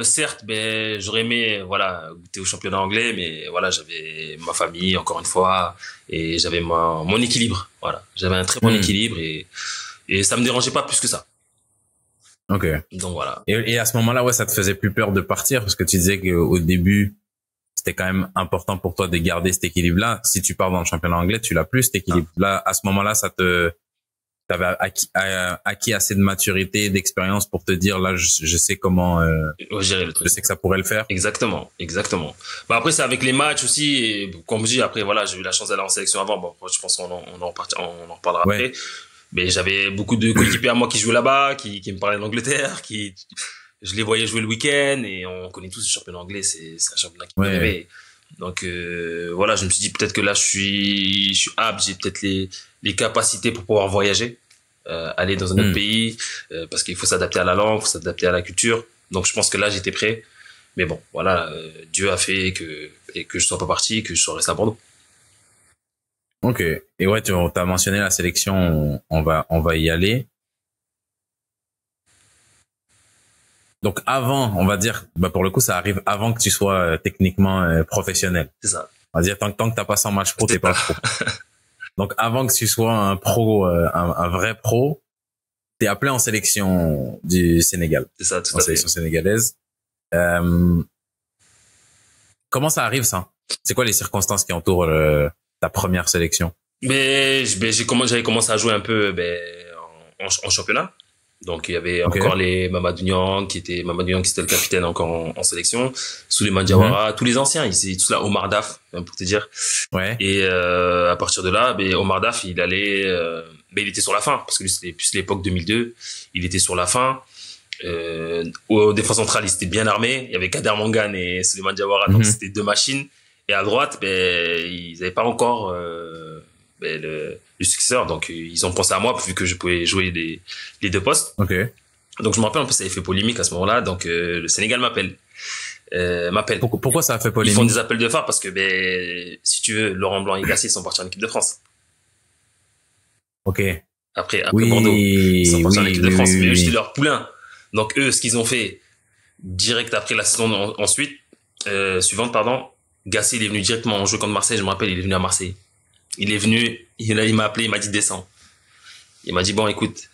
Certes, ben j'aurais aimé voilà goûter au championnat anglais, mais voilà, j'avais ma famille encore une fois et j'avais mon équilibre. Voilà, j'avais un très bon équilibre et ça me dérangeait pas plus que ça. Ok. Donc voilà. Et à ce moment-là, ouais, ça te faisait plus peur de partir parce que tu disais qu'au début, c'était quand même important pour toi de garder cet équilibre-là. Si tu pars dans le championnat anglais, tu l'as plus cet équilibre. Là, à ce moment-là, t'avais acquis assez de maturité, d'expérience pour te dire là, je sais comment gérer le truc. Je sais que ça pourrait le faire. Exactement. Bah après c'est avec les matchs aussi et comme je dis après voilà, j'ai eu la chance d'aller en sélection avant. Bon, je pense qu'on en reparlera après. Mais j'avais beaucoup de coéquipiers à moi qui jouaient là-bas, qui me parlaient d'Angleterre, je les voyais jouer le week-end et on connaît tous le championnat anglais, c'est un championnat qui peut rêver. Donc voilà, je me suis dit peut-être que là je suis apte, j'ai peut-être les capacités pour pouvoir voyager, aller dans un autre pays, parce qu'il faut s'adapter à la langue, il faut s'adapter à la culture. Donc je pense que là j'étais prêt. Mais bon, voilà, Dieu a fait que je sois pas parti, que je sois resté à Bordeaux. Ok. Et ouais, tu as mentionné la sélection, on va y aller. Donc avant, on va dire, bah pour le coup, ça arrive avant que tu sois techniquement professionnel. C'est ça. On va dire tant que t'as pas 100 matchs pro, t'es pas pro. Donc avant que tu sois un pro, un vrai pro, t'es appelé en sélection du Sénégal. C'est ça, tout en à fait. sélection sénégalaise. Comment ça arrive ça? C'est quoi les circonstances qui entourent ta première sélection? J'avais commencé à jouer un peu en championnat. Donc il y avait encore les Mamadou Niang qui c'était le capitaine encore en sélection, Souleymane Diawara, tous les anciens, ils étaient tous là, Omar Daf pour te dire. Ouais. Et à partir de là, Omar Daf, il était sur la fin parce que lui c'était plus l'époque 2002, il était sur la fin. Au défense centrale, il était bien armé, il y avait Kader Mangane et Souleymane Diawara, donc c'était deux machines. Et à droite, ils n'avaient pas encore le successeur, donc ils ont pensé à moi vu que je pouvais jouer les deux postes. Okay. Donc je me rappelle, en plus ça avait fait polémique à ce moment-là, donc le Sénégal m'appelle. Pourquoi ça a fait polémique? Ils font des appels de phare parce que si tu veux, Laurent Blanc et Gasset sont partis en équipe de France. Ok. Après Bordeaux, ils sont partis en équipe de France, mais eux j'étais leur poulain. Donc eux, ce qu'ils ont fait direct après la saison suivante, Gasset il est venu directement jouer contre Marseille, je me rappelle, il est venu à Marseille. Il est venu, il m'a appelé, il m'a dit descends. Il m'a dit bon écoute,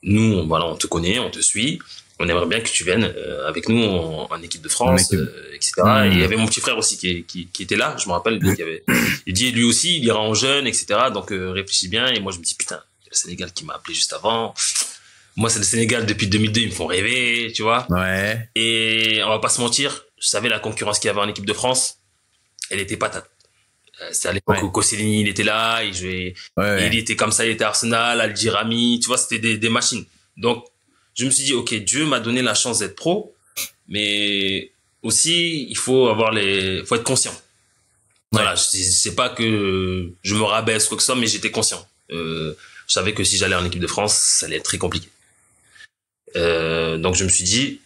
nous on te connaît, on te suit, on aimerait bien que tu viennes avec nous en équipe de France, etc. Et il y avait mon petit frère aussi qui était là, je me rappelle, il dit lui aussi il ira en jeune, etc. Donc réfléchis bien. Et moi je me dis putain, il y a le Sénégal qui m'a appelé juste avant. Moi c'est le Sénégal depuis 2002, ils me font rêver, tu vois. Ouais. Et on va pas se mentir, je savais la concurrence qu'il y avait en équipe de France, elle était patate. C'était à l'époque où Koscielny, il était là, il jouait, il était comme ça, il était à Arsenal, Al Jirami, tu vois, c'était des machines. Donc, je me suis dit, ok, Dieu m'a donné la chance d'être pro, mais aussi, il faut faut être conscient. Voilà, c'est pas que je me rabaisse ou quoi que ce soit, mais j'étais conscient. Je savais que si j'allais en équipe de France, ça allait être très compliqué. Donc, je me suis dit,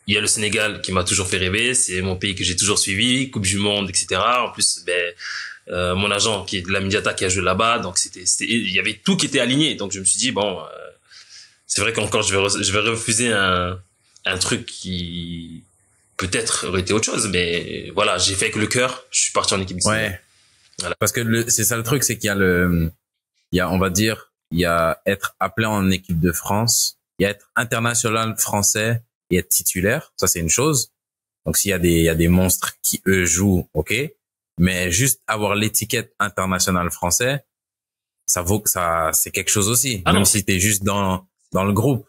il y a le Sénégal qui m'a toujours fait rêver, c'est mon pays que j'ai toujours suivi, Coupe du Monde, etc. En plus, mon agent qui est de la Mediata qui a joué là-bas, donc il y avait tout qui était aligné. Donc je me suis dit bon, c'est vrai qu'encore je vais refuser un truc qui peut-être aurait été autre chose, mais voilà, j'ai fait avec le cœur. Je suis parti en équipe du Sénégal. Voilà. Parce que c'est ça le truc, c'est qu'il y a on va dire, il y a être appelé en équipe de France, il y a être international français et être titulaire, ça c'est une chose. Donc s'il y a des monstres qui eux jouent, ok, mais juste avoir l'étiquette international français, ça vaut que c'est quelque chose aussi, même si t'es juste dans le groupe.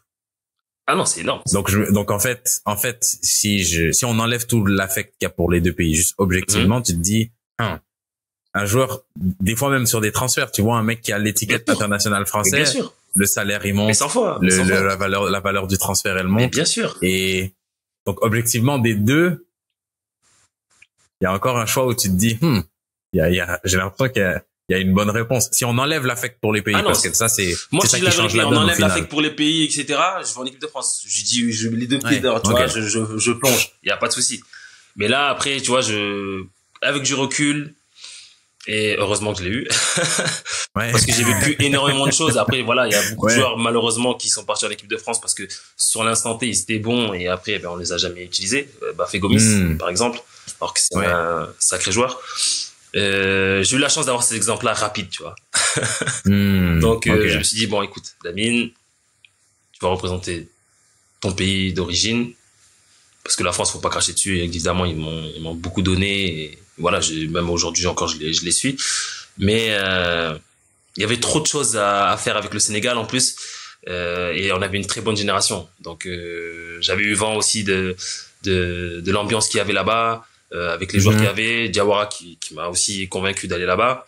Ah non, c'est énorme. Donc en fait si on enlève tout l'affect qu'il y a pour les deux pays, juste objectivement, tu te dis un joueur, des fois même sur des transferts, tu vois un mec qui a l'étiquette international français, bien sûr. Le salaire il monte, la valeur du transfert elle monte. Mais bien sûr. Et donc objectivement des deux, il y a encore un choix où tu te dis j'ai l'impression qu'il il y a une bonne réponse. Si on enlève l'affect pour les pays, Ah non, parce que ça, c'est moi, ça si qui change la on donne au enlève final. l'affect pour les pays, etc., je vais en équipe de France. Je dis, je mets les deux pieds Ouais, dedans, tu ok. vois, je plonge. Il y a pas de souci. Mais là, après, tu vois, avec du recul, et heureusement que je l'ai eu, Ouais. parce que j'ai vécu énormément de choses. Après, voilà, il y a beaucoup de Ouais. joueurs, malheureusement, qui sont partis en équipe de France parce que sur l'instant T, ils étaient bons et après, ben, on les a jamais utilisés. Bafé Gomis, par exemple, alors que c'est Ouais. un sacré joueur. J'ai eu la chance d'avoir ces exemples-là rapides, tu vois. Donc, ok. je me suis dit, bon, écoute, Lamine, tu vas représenter ton pays d'origine. Parce que la France, faut pas cracher dessus. Et évidemment, ils m'ont beaucoup donné. Et voilà, même aujourd'hui encore, je les suis. Mais, il y avait trop de choses à faire avec le Sénégal, en plus. Et on avait une très bonne génération. Donc, j'avais eu vent aussi de l'ambiance qu'il y avait là-bas, avec les joueurs qu'il y avait. Diawara qui m'a aussi convaincu d'aller là-bas.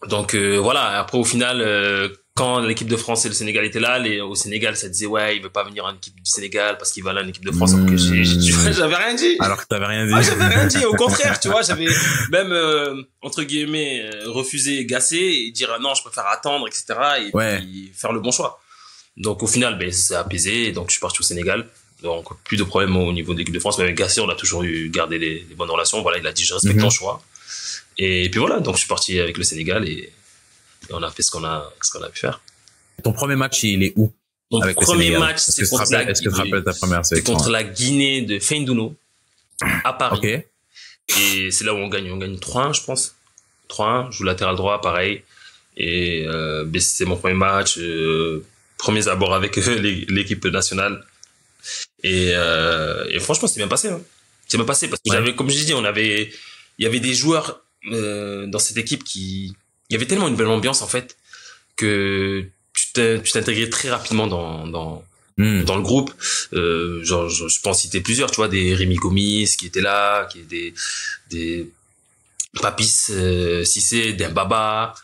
Donc, voilà. Après, au final, quand l'équipe de France et le Sénégal étaient là, au Sénégal, ça disait, ouais, il veut pas venir en équipe du Sénégal parce qu'il va aller en équipe de France. Alors que j'avais rien dit. Alors que t'avais rien dit. Ah, j'avais rien dit. Au contraire, tu vois, j'avais même, entre guillemets, refusé, gacé et dire, ah non, je préfère attendre, etc. Et puis faire le bon choix. Donc, au final, ben, c'est apaisé. Et donc, je suis parti au Sénégal. Donc, plus de problème au niveau de l'équipe de France. Mais avec Gassé, on a toujours gardé les bonnes relations. Voilà, il a dit, je respecte ton choix. Et puis voilà, donc je suis parti avec le Sénégal et on a fait ce qu'on a pu faire. Ton premier match, il est où? Mon avec premier match, c'est Est-ce que tu te rappelles ta première sélection? C'est contre la Guinée de Feindouno, à Paris. Ok. Et c'est là où on gagne 3-1, je pense. 3-1, je joue latéral droit, pareil. Et c'est mon premier match, premiers abords avec l'équipe nationale. Et franchement, c'est bien passé. Hein. C'est bien passé parce que comme je dis, il y avait des joueurs dans cette équipe il y avait tellement une belle ambiance en fait que tu t'intégrais très rapidement dans le groupe. Genre, je peux en citer plusieurs, tu vois, des Rémi Gomis qui étaient là, des Papis Cissé, Dembaba,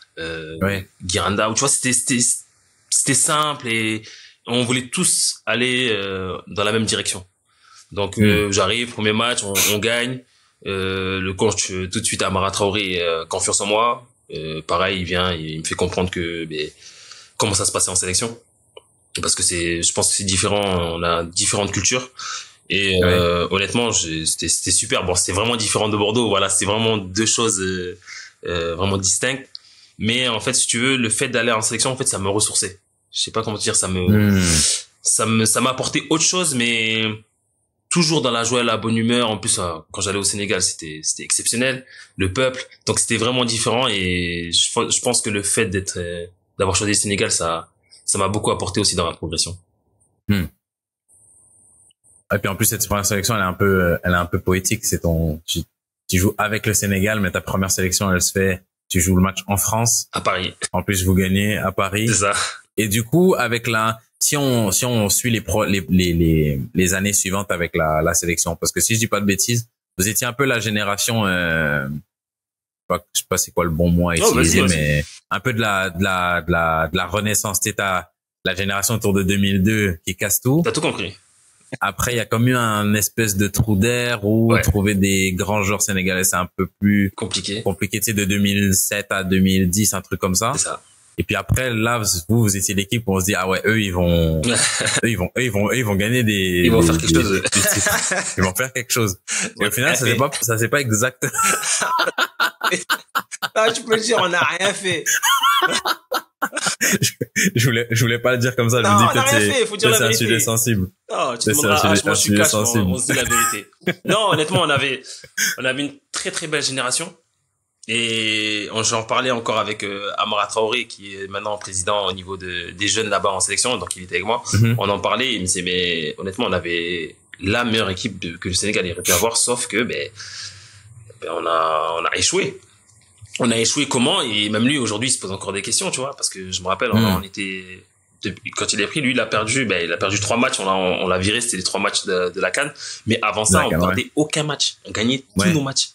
Giranda, tu vois, c'était simple et on voulait tous aller dans la même direction. Donc j'arrive, premier match, on gagne. Le coach tout de suite Amara Traoré confiance en moi. Pareil, il vient, il me fait comprendre que comment ça se passait en sélection. Parce que je pense que c'est différent, on a différentes cultures. Et honnêtement, c'était super. Bon, c'est vraiment différent de Bordeaux. Voilà, c'est vraiment deux choses vraiment distinctes. Mais en fait, si tu veux, le fait d'aller en sélection, en fait, ça me ressourçait. Je sais pas comment te dire, ça m'a apporté autre chose, mais toujours dans la joie et la bonne humeur. En plus, quand j'allais au Sénégal, c'était exceptionnel. Le peuple. Donc, c'était vraiment différent. Et je pense que le fait d'avoir choisi le Sénégal, ça m'a beaucoup apporté aussi dans ma progression. Et puis, en plus, cette première sélection, elle est un peu poétique. Tu joues avec le Sénégal, mais ta première sélection, elle se fait, tu joues le match en France. À Paris. En plus, vous gagnez à Paris. C'est ça. Et du coup, avec si on suit les années suivantes avec la sélection, parce que si je dis pas de bêtises, vous étiez un peu la génération, je sais pas c'est quoi le bon mot à utiliser, mais un peu de la renaissance. C'était la génération autour de 2002 qui casse tout. T'as tout compris. Après, il y a comme eu un espèce de trou d'air où trouver des grands joueurs sénégalais, c'est un peu plus compliqué, tu sais, de 2007 à 2010, un truc comme ça. C'est ça. Et puis après, là, vous étiez l'équipe où on se dit, ah ouais, eux, ils vont gagner ils vont faire quelque chose. Ils vont faire quelque chose. Et au final, ça c'est pas exact. Ah, tu peux le dire, on n'a rien fait. je voulais pas le dire comme ça. Je me dis peut-être c'est un sujet sensible. Non, tu demanderas, moi je suis cash, on se dit la vérité. Non, honnêtement, on avait une très très belle génération. Et j'en parlais encore avec Amara Traoré, qui est maintenant président au niveau des jeunes là-bas en sélection, donc il était avec moi. On en parlait, il me disait, mais honnêtement, on avait la meilleure équipe que le Sénégal aurait pu avoir, sauf que on a échoué. On a échoué comment? Et même lui, aujourd'hui, il se pose encore des questions, tu vois, parce que je me rappelle, on était... Quand il est pris, lui, il a perdu 3 matchs, on l'a viré, c'était les 3 matchs de la CAN. Mais avant ça, on perdait aucun match. On gagnait tous nos matchs.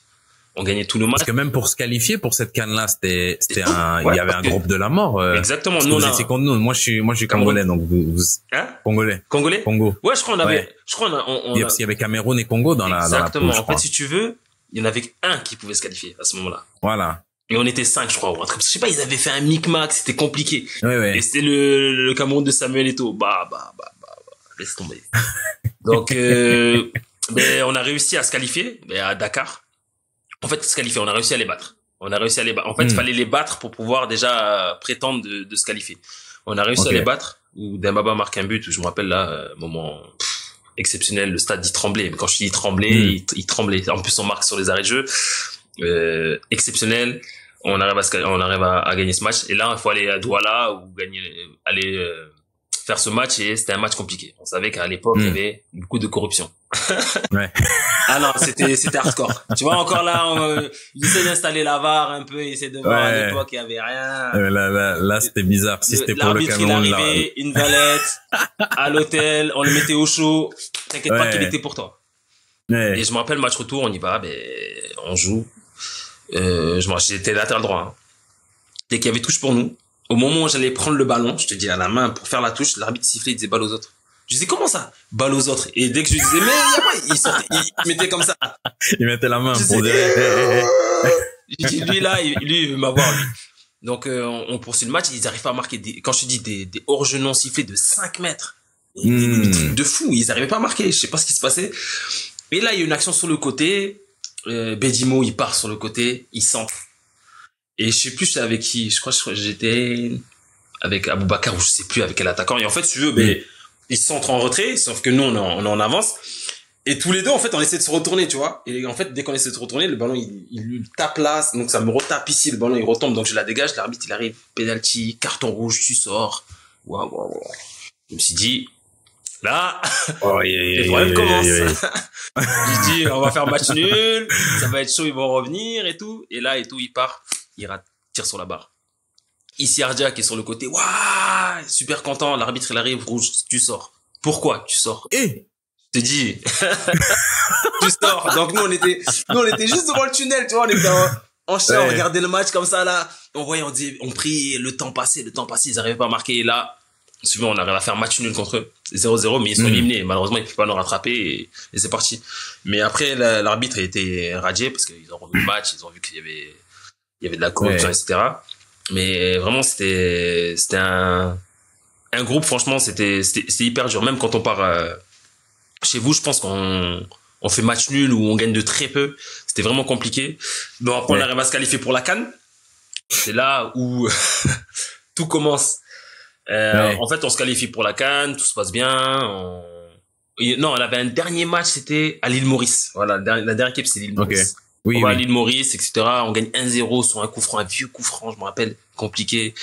Parce que même pour se qualifier pour cette CAN-là, il y avait un groupe de la mort. Exactement. Nous, vous étiez contre nous. Moi, je suis congolais, donc vous Congolais. Congo. Ouais, je crois parce qu'il y avait Cameroun et Congo dans la poule. Exactement. En fait, si tu veux, il y en avait qu'un qui pouvait se qualifier à ce moment-là. Voilà. Et on était 5, je crois, ou un truc. Je sais pas, ils avaient fait un micmac, c'était compliqué. Ouais. Et c'était le Cameroun de Samuel Eto'o. Laisse tomber. Donc, mais on a réussi à se qualifier, mais à Dakar. En fait, se qualifier, on a réussi à les battre. En fait, il fallait les battre pour pouvoir déjà prétendre de se qualifier. On a réussi à les battre, où Dembaba marque un but, où je me rappelle là, moment exceptionnel, le stade il tremblait. Mais quand je dis tremblait, il tremblait. En plus, on marque sur les arrêts de jeu. Exceptionnel. On arrive à gagner ce match. Et là, il faut aller à Douala ou faire ce match, et c'était un match compliqué. On savait qu'à l'époque, il y avait beaucoup de corruption. Ouais. Ah non, c'était hardcore. Tu vois, encore là, ils essaient d'installer la VAR un peu, ils essaient de voir. À l'époque, il y avait rien. Là, c'était bizarre. Si c'était pour le Cameroun, il arrivait, une valette, à l'hôtel, on le mettait au chaud. T'inquiète pas qu'il était pour toi. Ouais. Et je me rappelle, match retour, on y va, on joue. J'étais latéral droit. Hein. Dès qu'il y avait touche pour nous, au moment où j'allais prendre le ballon, je te dis à la main pour faire la touche, l'arbitre sifflait, il disait balle aux autres. Je disais comment ça, balle aux autres. Et dès que je lui disais mais y a pas, il mettait comme ça. Il mettait la main pour dire. Je dis lui là, lui il veut m'avoir lui. Donc on poursuit le match, ils arrivent pas à marquer quand je te dis des hors-jeux non sifflés de 5 mètres. Des trucs de fou, ils arrivaient pas à marquer, je sais pas ce qui se passait. Et là il y a une action sur le côté. Bedimo il part sur le côté, il centre. Et je sais plus c'était avec qui, je crois que j'étais avec Aboubacar ou je sais plus avec quel attaquant. Et en fait, si tu veux, ils centrent en retrait, sauf que nous on est en avance. Et tous les deux, en fait, on essaie de se retourner, tu vois. Et en fait, dès qu'on essaie de se retourner, le ballon il lui tape là, donc ça me retape ici, le ballon il retombe, donc je la dégage, l'arbitre il arrive, penalty, carton rouge, tu sors. Waouh. Je me suis dit là, les problèmes commencent. Je dis, on va faire match nul, ça va être chaud, ils vont revenir et tout. Et là, il part, il rate, tire sur la barre. Ici, Ardia qui est sur le côté, waouh, super content, l'arbitre il arrive, rouge, tu sors. Pourquoi tu sors? Je te dis, tu sors. Donc nous on était juste devant le tunnel, tu vois, on était en chien, on regardait le match comme ça là, on voyait, on priait, le temps passait, ils arrivaient pas à marquer. Et là, souvent on arrive à faire match nul contre eux, 0-0, mais ils sont éliminés. Malheureusement, ils peuvent pas nous rattraper et c'est parti. Mais après, l'arbitre a été radié parce qu'ils ont revu le match, ils ont vu qu'il y avait de la corruption, etc. Mais vraiment, c'était un groupe, franchement, c'était hyper dur. Même quand on part chez vous, je pense qu'on fait match nul ou on gagne de très peu. C'était vraiment compliqué. Bon, après, on arrive à se qualifier pour la CAN. C'est là où tout commence. En fait, on se qualifie pour la CAN, tout se passe bien. Non, on avait un dernier match, c'était à l'île Maurice. Voilà, la dernière équipe, c'est l'île Maurice. On va à l'île Maurice, etc. On gagne 1-0 sur un coup franc, un vieux coup franc, je me rappelle, compliqué.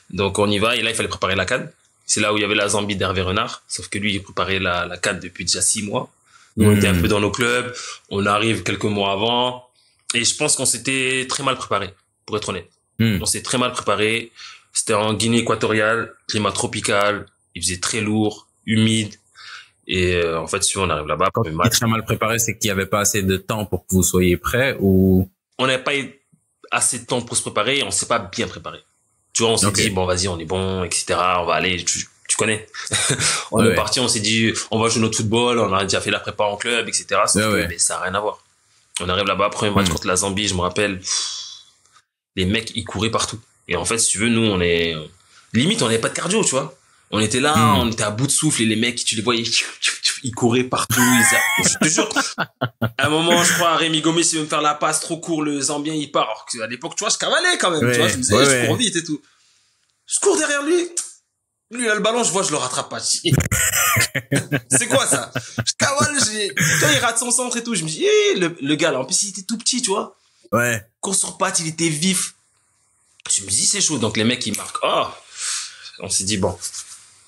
Donc on y va, et là, il fallait préparer la CAN. C'est là où il y avait la Zambie d'Hervé Renard, sauf que lui, il préparait la CAN depuis déjà 6 mois. Nous, on était un peu dans nos clubs, on arrive quelques mois avant, et je pense qu'on s'était très mal préparé, pour être honnête. On s'est très mal préparé. C'était en Guinée équatoriale, climat tropical, il faisait très lourd, humide. Et en fait, si on arrive là-bas, quand il est très mal préparé, c'est qu'il n'y avait pas assez de temps pour que vous soyez prêts ou on n'avait pas eu assez de temps pour se préparer et on s'est pas bien préparé. Tu vois, on s'est dit bon, vas-y, on est bon, etc. On va aller, tu connais. On est parti, on s'est dit on va jouer notre football, on a déjà fait la prépa en club, etc. Mais ça a rien à voir. On arrive là-bas, premier match contre la Zambie, je me rappelle, les mecs ils couraient partout. Et en fait, si tu veux, nous limite on n'avait pas de cardio, tu vois. On était là, on était à bout de souffle et les mecs, tu les voyais, ils couraient partout. Je te jure, à un moment, je crois, Rémi Gomez, il veut me faire la passe trop court, le Zambien, il part. Alors qu'à l'époque, tu vois, je cavalais quand même, tu vois, je me disais, je cours vite et tout. Je cours derrière lui. Lui, il a le ballon, je vois, je le rattrape pas. C'est quoi ça? Je cavale, tu vois, il rate son centre et tout. Je me dis, le gars, là, en plus, il était tout petit, tu vois. Court sur patte, il était vif. Je me dis, c'est chaud. Donc, les mecs, ils marquent. On s'est dit, bon.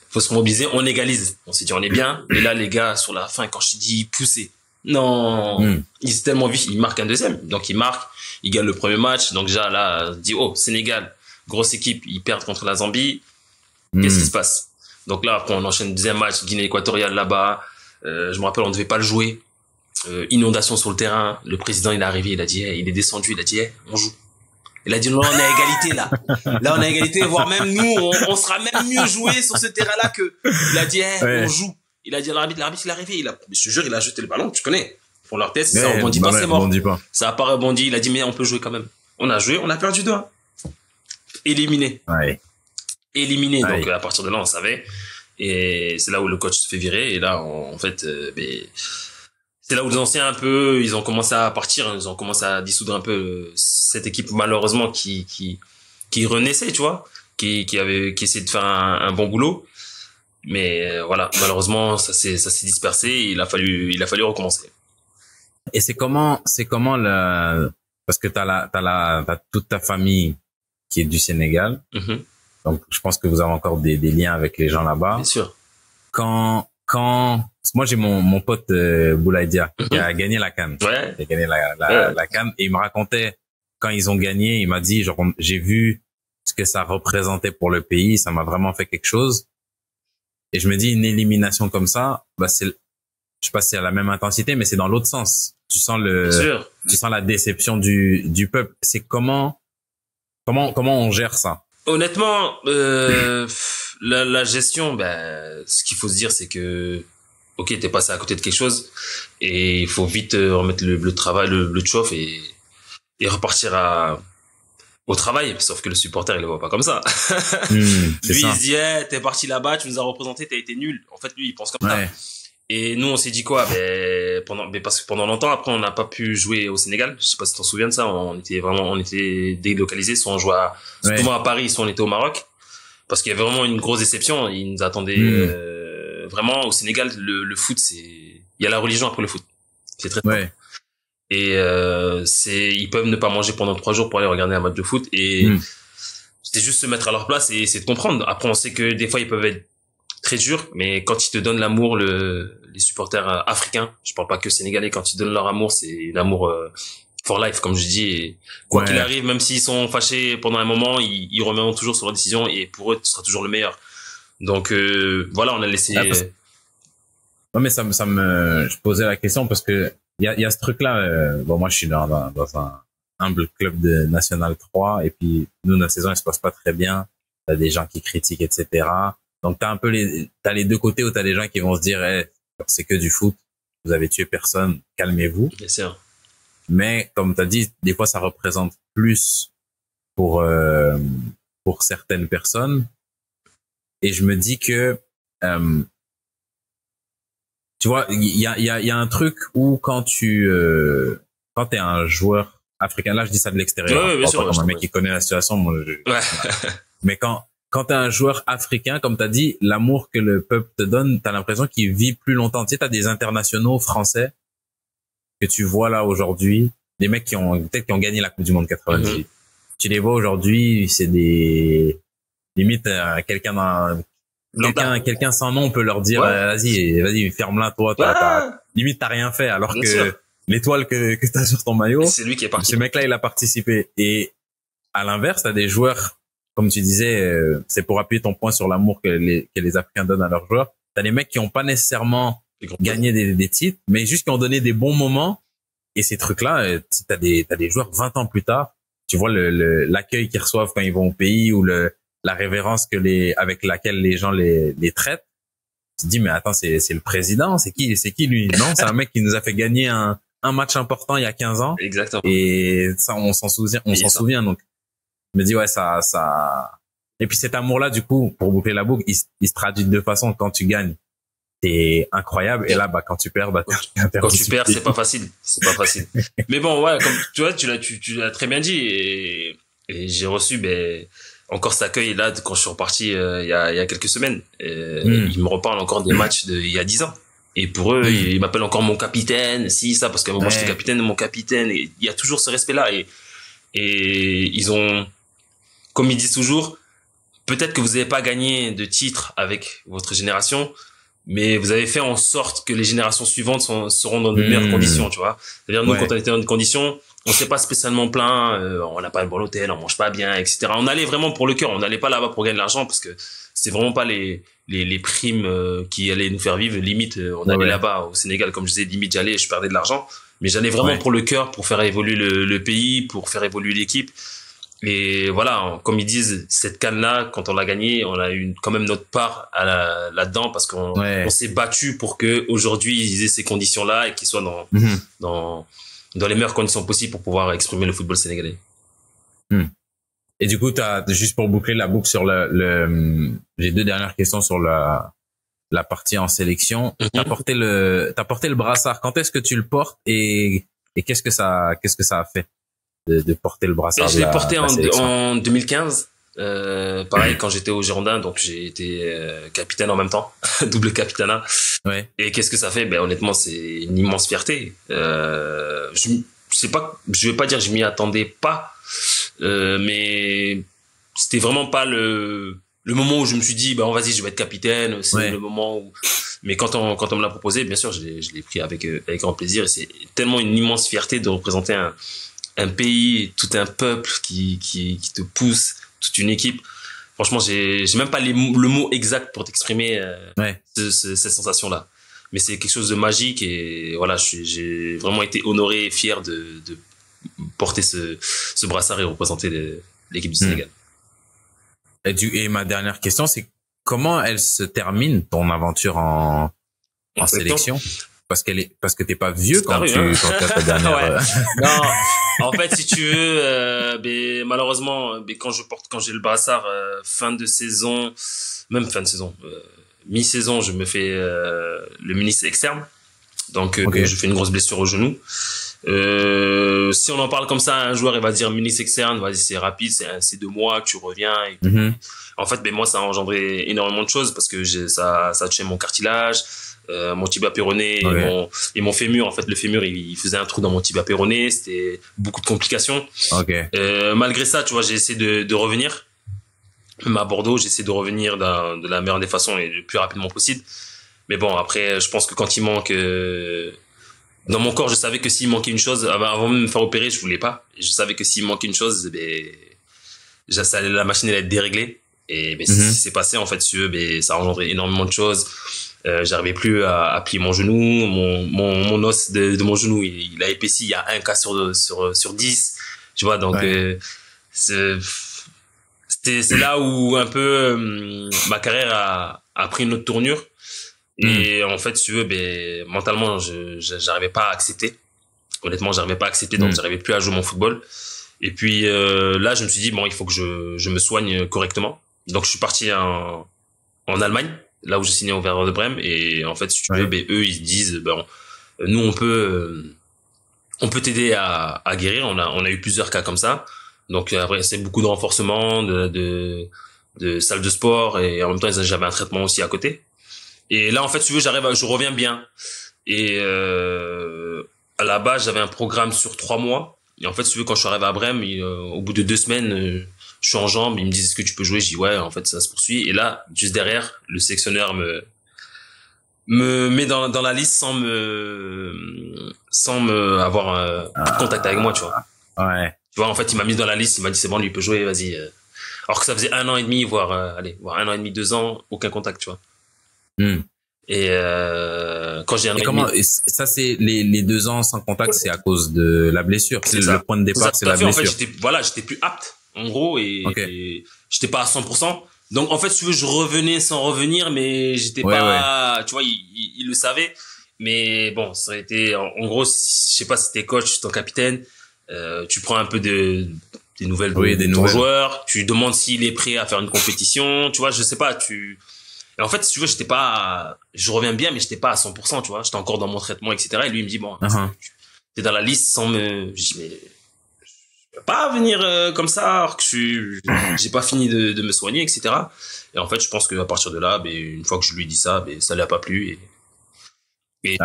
Faut se mobiliser, on égalise. On s'est dit, on est bien. Et là, les gars, sur la fin, quand je dis pousser, non, ils sont tellement vifs, ils marquent un deuxième. Donc, ils marquent, ils gagnent le premier match. Donc, déjà, là, on se dit, Sénégal, grosse équipe, ils perdent contre la Zambie. Qu'est-ce qui se passe? Donc là, après, on enchaîne le deuxième match, Guinée équatoriale là-bas. Je me rappelle, on devait pas le jouer. Inondation sur le terrain. Le président, il est arrivé, il a dit, il est descendu, il a dit, on joue. Il a dit, non, on est à égalité, là. Là, on est à égalité, voire même nous, on sera même mieux joué sur ce terrain-là que, il a dit, on joue. Il a dit à l'arbitre, il est arrivé, je te jure, il a jeté le ballon, tu connais. Pour leur test, ça rebondit pas, c'est mort. Ça a pas rebondi, il a dit, mais on peut jouer quand même. On a joué, on a perdu 2-1. Éliminé. Ouais. Éliminé. Ouais. Donc, à partir de là, on savait. Et c'est là où le coach se fait virer. Et là, en fait, c'est là où les anciens, un peu, ils ont commencé à partir. Ils ont commencé à dissoudre un peu cette équipe, malheureusement, qui renaissait, tu vois, qui essayait de faire un bon boulot. Mais voilà, malheureusement, ça s'est dispersé. Et il a fallu recommencer. Et c'est comment parce que t'as toute ta famille qui est du Sénégal. Mm-hmm. Donc, je pense que vous avez encore des liens avec les gens là-bas. Bien sûr. Quand, moi, j'ai mon pote, Boulaïdia, qui a gagné la CAN. Ouais. Qui a gagné la CAN. Et il me racontait, quand ils ont gagné, il m'a dit, genre, j'ai vu ce que ça représentait pour le pays. Ça m'a vraiment fait quelque chose. Et je me dis, une élimination comme ça, bah, je sais pas si c'est à la même intensité, mais c'est dans l'autre sens. Tu sens la déception du peuple. C'est comment on gère ça? Honnêtement, la gestion, ce qu'il faut se dire, c'est que, ok, t'es passé à côté de quelque chose, et il faut vite remettre le travail, le chauffe et repartir au travail. Sauf que le supporter, il le voit pas comme ça. Lui, il se dit, t'es parti là-bas, tu nous as représenté, t'as été nul. En fait, lui, il pense comme ça. Et nous, on s'est dit quoi? Parce que pendant longtemps, après, on n'a pas pu jouer au Sénégal. Je sais pas si t'en souviens de ça. On était délocalisés. Soit on jouait souvent à Paris, soit on était au Maroc. Parce qu'il y avait vraiment une grosse déception. Ils nous attendaient, vraiment au Sénégal. Le foot, il y a la religion après le foot. C'est très fort. Et, ils peuvent ne pas manger pendant 3 jours pour aller regarder un match de foot. Et c'était juste se mettre à leur place et essayer de comprendre. Après, on sait que des fois, ils peuvent être très dur, mais quand ils te donnent l'amour, les supporters africains, je parle pas que sénégalais, quand ils donnent leur amour, c'est l'amour for life, comme je dis. Et quoi qu'il arrive, même s'ils sont fâchés pendant un moment, ils reviendront toujours sur leur décision et pour eux, tu seras toujours le meilleur. Donc voilà, on a laissé. Non, mais je posais la question parce que il y a ce truc-là. Bon, moi, je suis dans un humble club de National 3 et puis nous, notre saison, elle se passe pas très bien. T'as des gens qui critiquent, etc. Donc t'as les deux côtés où t'as des gens qui vont se dire, c'est que du foot, vous avez tué personne, calmez-vous. Bien sûr. Mais comme t'as dit, des fois ça représente plus pour certaines personnes. Et je me dis que tu vois, il y a un truc où quand t'es un joueur africain, là je dis ça de l'extérieur, bien sûr, comme un mec qui connaît la situation, moi mais quand t'es un joueur africain, comme t'as dit, l'amour que le peuple te donne, t'as l'impression qu'il vit plus longtemps. Tu sais, t'as des internationaux français que tu vois là aujourd'hui, des mecs qui ont gagné la Coupe du Monde 98. Tu les vois aujourd'hui, c'est limite quelqu'un sans nom peut leur dire vas-y ferme-la toi, limite t'as rien fait alors bien que sûr. L'étoile que t'as sur ton maillot, c'est lui qui est parti. Ce mec-là, il a participé. Et à l'inverse, t'as des joueurs, comme tu disais, c'est pour appuyer ton point sur l'amour que les Africains donnent à leurs joueurs. T'as des mecs qui ont pas nécessairement gagné des titres, mais juste qui ont donné des bons moments. Et ces trucs-là, t'as des joueurs 20 ans plus tard, tu vois l'accueil qu'ils reçoivent quand ils vont au pays ou la révérence avec laquelle les gens les traitent. Tu te dis, mais attends, c'est le président, c'est qui lui? Non, c'est un mec qui nous a fait gagner un match important il y a 15 ans. Exactement. Et ça, on s'en souvient. Donc, je me dis, ça. Et puis cet amour-là, du coup, pour boucler la boucle, il se traduit de deux façons. Quand tu gagnes, t'es incroyable. Et là, quand tu perds, quand tu perds, c'est pas facile. Mais bon, ouais, comme tu vois, tu l'as très bien dit. Et j'ai reçu, encore cet accueil là quand je suis reparti il y a quelques semaines. Ils me reparlent encore des matchs il y a 10 ans. Et pour eux, ils m'appellent encore mon capitaine, parce qu'à un moment j'étais capitaine de mon capitaine. Et il y a toujours ce respect-là. Et ils ont, comme ils disent toujours, peut-être que vous n'avez pas gagné de titre avec votre génération, mais vous avez fait en sorte que les générations suivantes seront dans de meilleures conditions, tu vois. C'est-à-dire, nous, quand on était dans une condition, on s'est pas spécialement plaint, on n'a pas un bon hôtel, on mange pas bien, etc. On allait vraiment pour le cœur, on n'allait pas là-bas pour gagner de l'argent parce que c'est vraiment pas les primes qui allaient nous faire vivre. Limite, on allait là-bas au Sénégal, comme je disais, limite j'allais, je perdais de l'argent, mais j'allais vraiment pour le cœur, pour faire évoluer le pays, pour faire évoluer l'équipe. Et voilà, comme ils disent, cette CAN-là, quand on l'a gagnée, on a eu quand même notre part là-dedans parce qu'on on s'est battu pour que aujourd'hui ils aient ces conditions-là et qu'ils soient dans les meilleures conditions possibles pour pouvoir exprimer le football sénégalais. Et du coup, juste pour boucler la boucle sur j'ai 2 dernières questions sur la partie en sélection. T'as porté le brassard. Quand est-ce que tu le portes et qu'est-ce que ça a fait de porter le brassard? Je l'ai porté en 2015. Pareil, quand j'étais au Girondins, donc j'ai été capitaine en même temps, double capitanat. Ouais. Et qu'est-ce que ça fait? Ben honnêtement, c'est une immense fierté. Je vais pas dire que je m'y attendais pas, mais c'était vraiment pas le moment où je me suis dit bah vas-y, je vais être capitaine. C'est le moment où. Mais quand on me l'a proposé, bien sûr, je l'ai pris avec grand plaisir. Et c'est tellement une immense fierté de représenter un pays, tout un peuple qui te pousse, toute une équipe. Franchement, j'ai même pas le mot exact pour t'exprimer cette sensation-là. Mais c'est quelque chose de magique et voilà, j'ai vraiment été honoré et fier de porter ce brassard et représenter l'équipe du Sénégal. Et ma dernière question, c'est comment elle se termine ton aventure en sélection? Parce que t'es pas vieux quand t'as ta dernière. Non, en fait, si tu veux, malheureusement, quand j'ai le brassard, fin de saison, même fin de saison, mi-saison, je me fais le ministre externe. Donc, je fais une grosse blessure au genou. Si on en parle comme ça, un joueur, il va dire ministre externe, vas-y, c'est rapide, c'est 2 mois que tu reviens. Et puis, en fait, moi, ça a engendré énormément de choses parce que ça a touché mon cartilage, mon tibia péroné et mon fémur. En fait, le fémur, il faisait un trou dans mon tibia péroné. C'était beaucoup de complications. Malgré ça, tu vois, j'ai essayé de revenir. Même à Bordeaux, j'essaie de revenir de la meilleure des façons et le plus rapidement possible. Mais bon, après, je pense que quand il manque, dans mon corps, je savais que s'il manquait une chose, avant de me faire opérer, je voulais pas. Et je savais que s'il manquait une chose, la machine allait être déréglée. Et c'est ce qui s'est passé, en fait, ça a engendré énormément de choses. J'arrivais plus à plier mon genou, mon os de mon genou, il a épaissi, il y a 1 cas sur 10. Tu vois, donc, c'est là où un peu ma carrière a pris une autre tournure. Et en fait, si tu veux, mentalement, j'arrivais pas à accepter. Honnêtement, j'arrivais pas à accepter, donc j'arrivais plus à jouer mon football. Et puis là, je me suis dit bon, il faut que je me soigne correctement. Donc je suis parti en Allemagne, là où j'ai signé au Werder de Brême. Et en fait, si tu veux, eux, ils disent nous on peut t'aider à guérir. On a eu plusieurs cas comme ça. Donc après, c'est beaucoup de renforcement, de salles de sport et en même temps, j'avais un traitement aussi à côté. Et là, en fait, si tu veux, je reviens bien. Et à la base, j'avais un programme sur 3 mois. Et en fait, si tu veux, quand je suis arrivé à Brême, au bout de 2 semaines, je suis en jambes. Ils me disent, est-ce que tu peux jouer? Je dis, ouais, en fait, ça se poursuit. Et là, juste derrière, le sélectionneur me met dans la liste sans me avoir contact avec moi, tu vois. Ouais. Tu vois, en fait, il m'a mis dans la liste. Il m'a dit, c'est bon, lui, il peut jouer, vas-y. Alors que ça faisait 1 an et demi, voire 1 an et demi, 2 ans, aucun contact, tu vois. Et quand j'ai ça, c'est les 2 ans sans contact, c'est à cause de la blessure. C'est le point de départ, c'est la blessure. En fait, j'étais plus apte, en gros, et j'étais pas à 100%. Donc, en fait, si tu veux, je revenais sans revenir, mais j'étais pas, tu vois, il le savait. Mais bon, ça a été, en gros, je sais pas si t'es coach, ton capitaine, tu prends un peu des nouvelles de ton joueur, tu demandes s'il est prêt à faire une compétition, tu vois, je sais pas, et en fait, si tu veux, je reviens bien, mais j'étais pas à 100%, tu vois. J'étais encore dans mon traitement, etc. Et lui, il me dit, bon, t'es dans la liste sans me, je dis, mais, je peux pas venir comme ça, alors que j'ai pas fini de me soigner, etc. Et en fait, je pense qu'à partir de là, une fois que je lui ai dit ça, ça lui a pas plu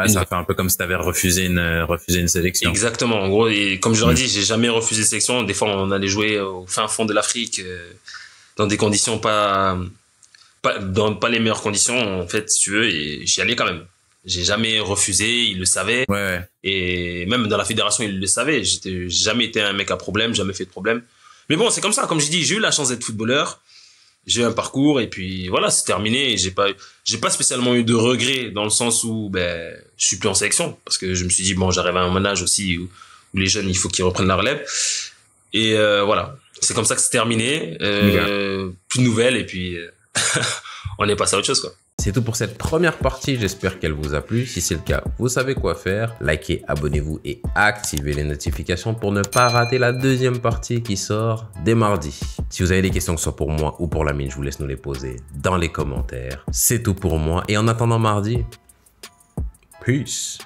ça fait un peu comme si t'avais refusé une sélection. Exactement. En gros, et comme je leur ai dit, j'ai jamais refusé de sélection. Des fois, on allait jouer au fin fond de l'Afrique, dans des conditions pas les meilleures conditions, en fait, si tu veux, et j'y allais quand même. J'ai jamais refusé, il le savait. Et même dans la fédération, il le savait. J'ai jamais été un mec à problème, jamais fait de problème. Mais bon, c'est comme ça. Comme je dis, j'ai eu la chance d'être footballeur. J'ai eu un parcours et puis voilà, c'est terminé. Et j'ai pas spécialement eu de regrets dans le sens où, je suis plus en sélection. Parce que je me suis dit, bon, j'arrive à un âge aussi où les jeunes, il faut qu'ils reprennent la relève. Et voilà. C'est comme ça que c'est terminé. Plus de nouvelles et puis, on est passé à autre chose, quoi. C'est tout pour cette première partie, j'espère qu'elle vous a plu. Si c'est le cas, vous savez quoi faire. Likez, abonnez-vous et activez les notifications pour ne pas rater la deuxième partie qui sort dès mardi. Si vous avez des questions, que ce soit pour moi ou pour Lamine, je vous laisse nous les poser dans les commentaires. C'est tout pour moi et en attendant mardi, peace.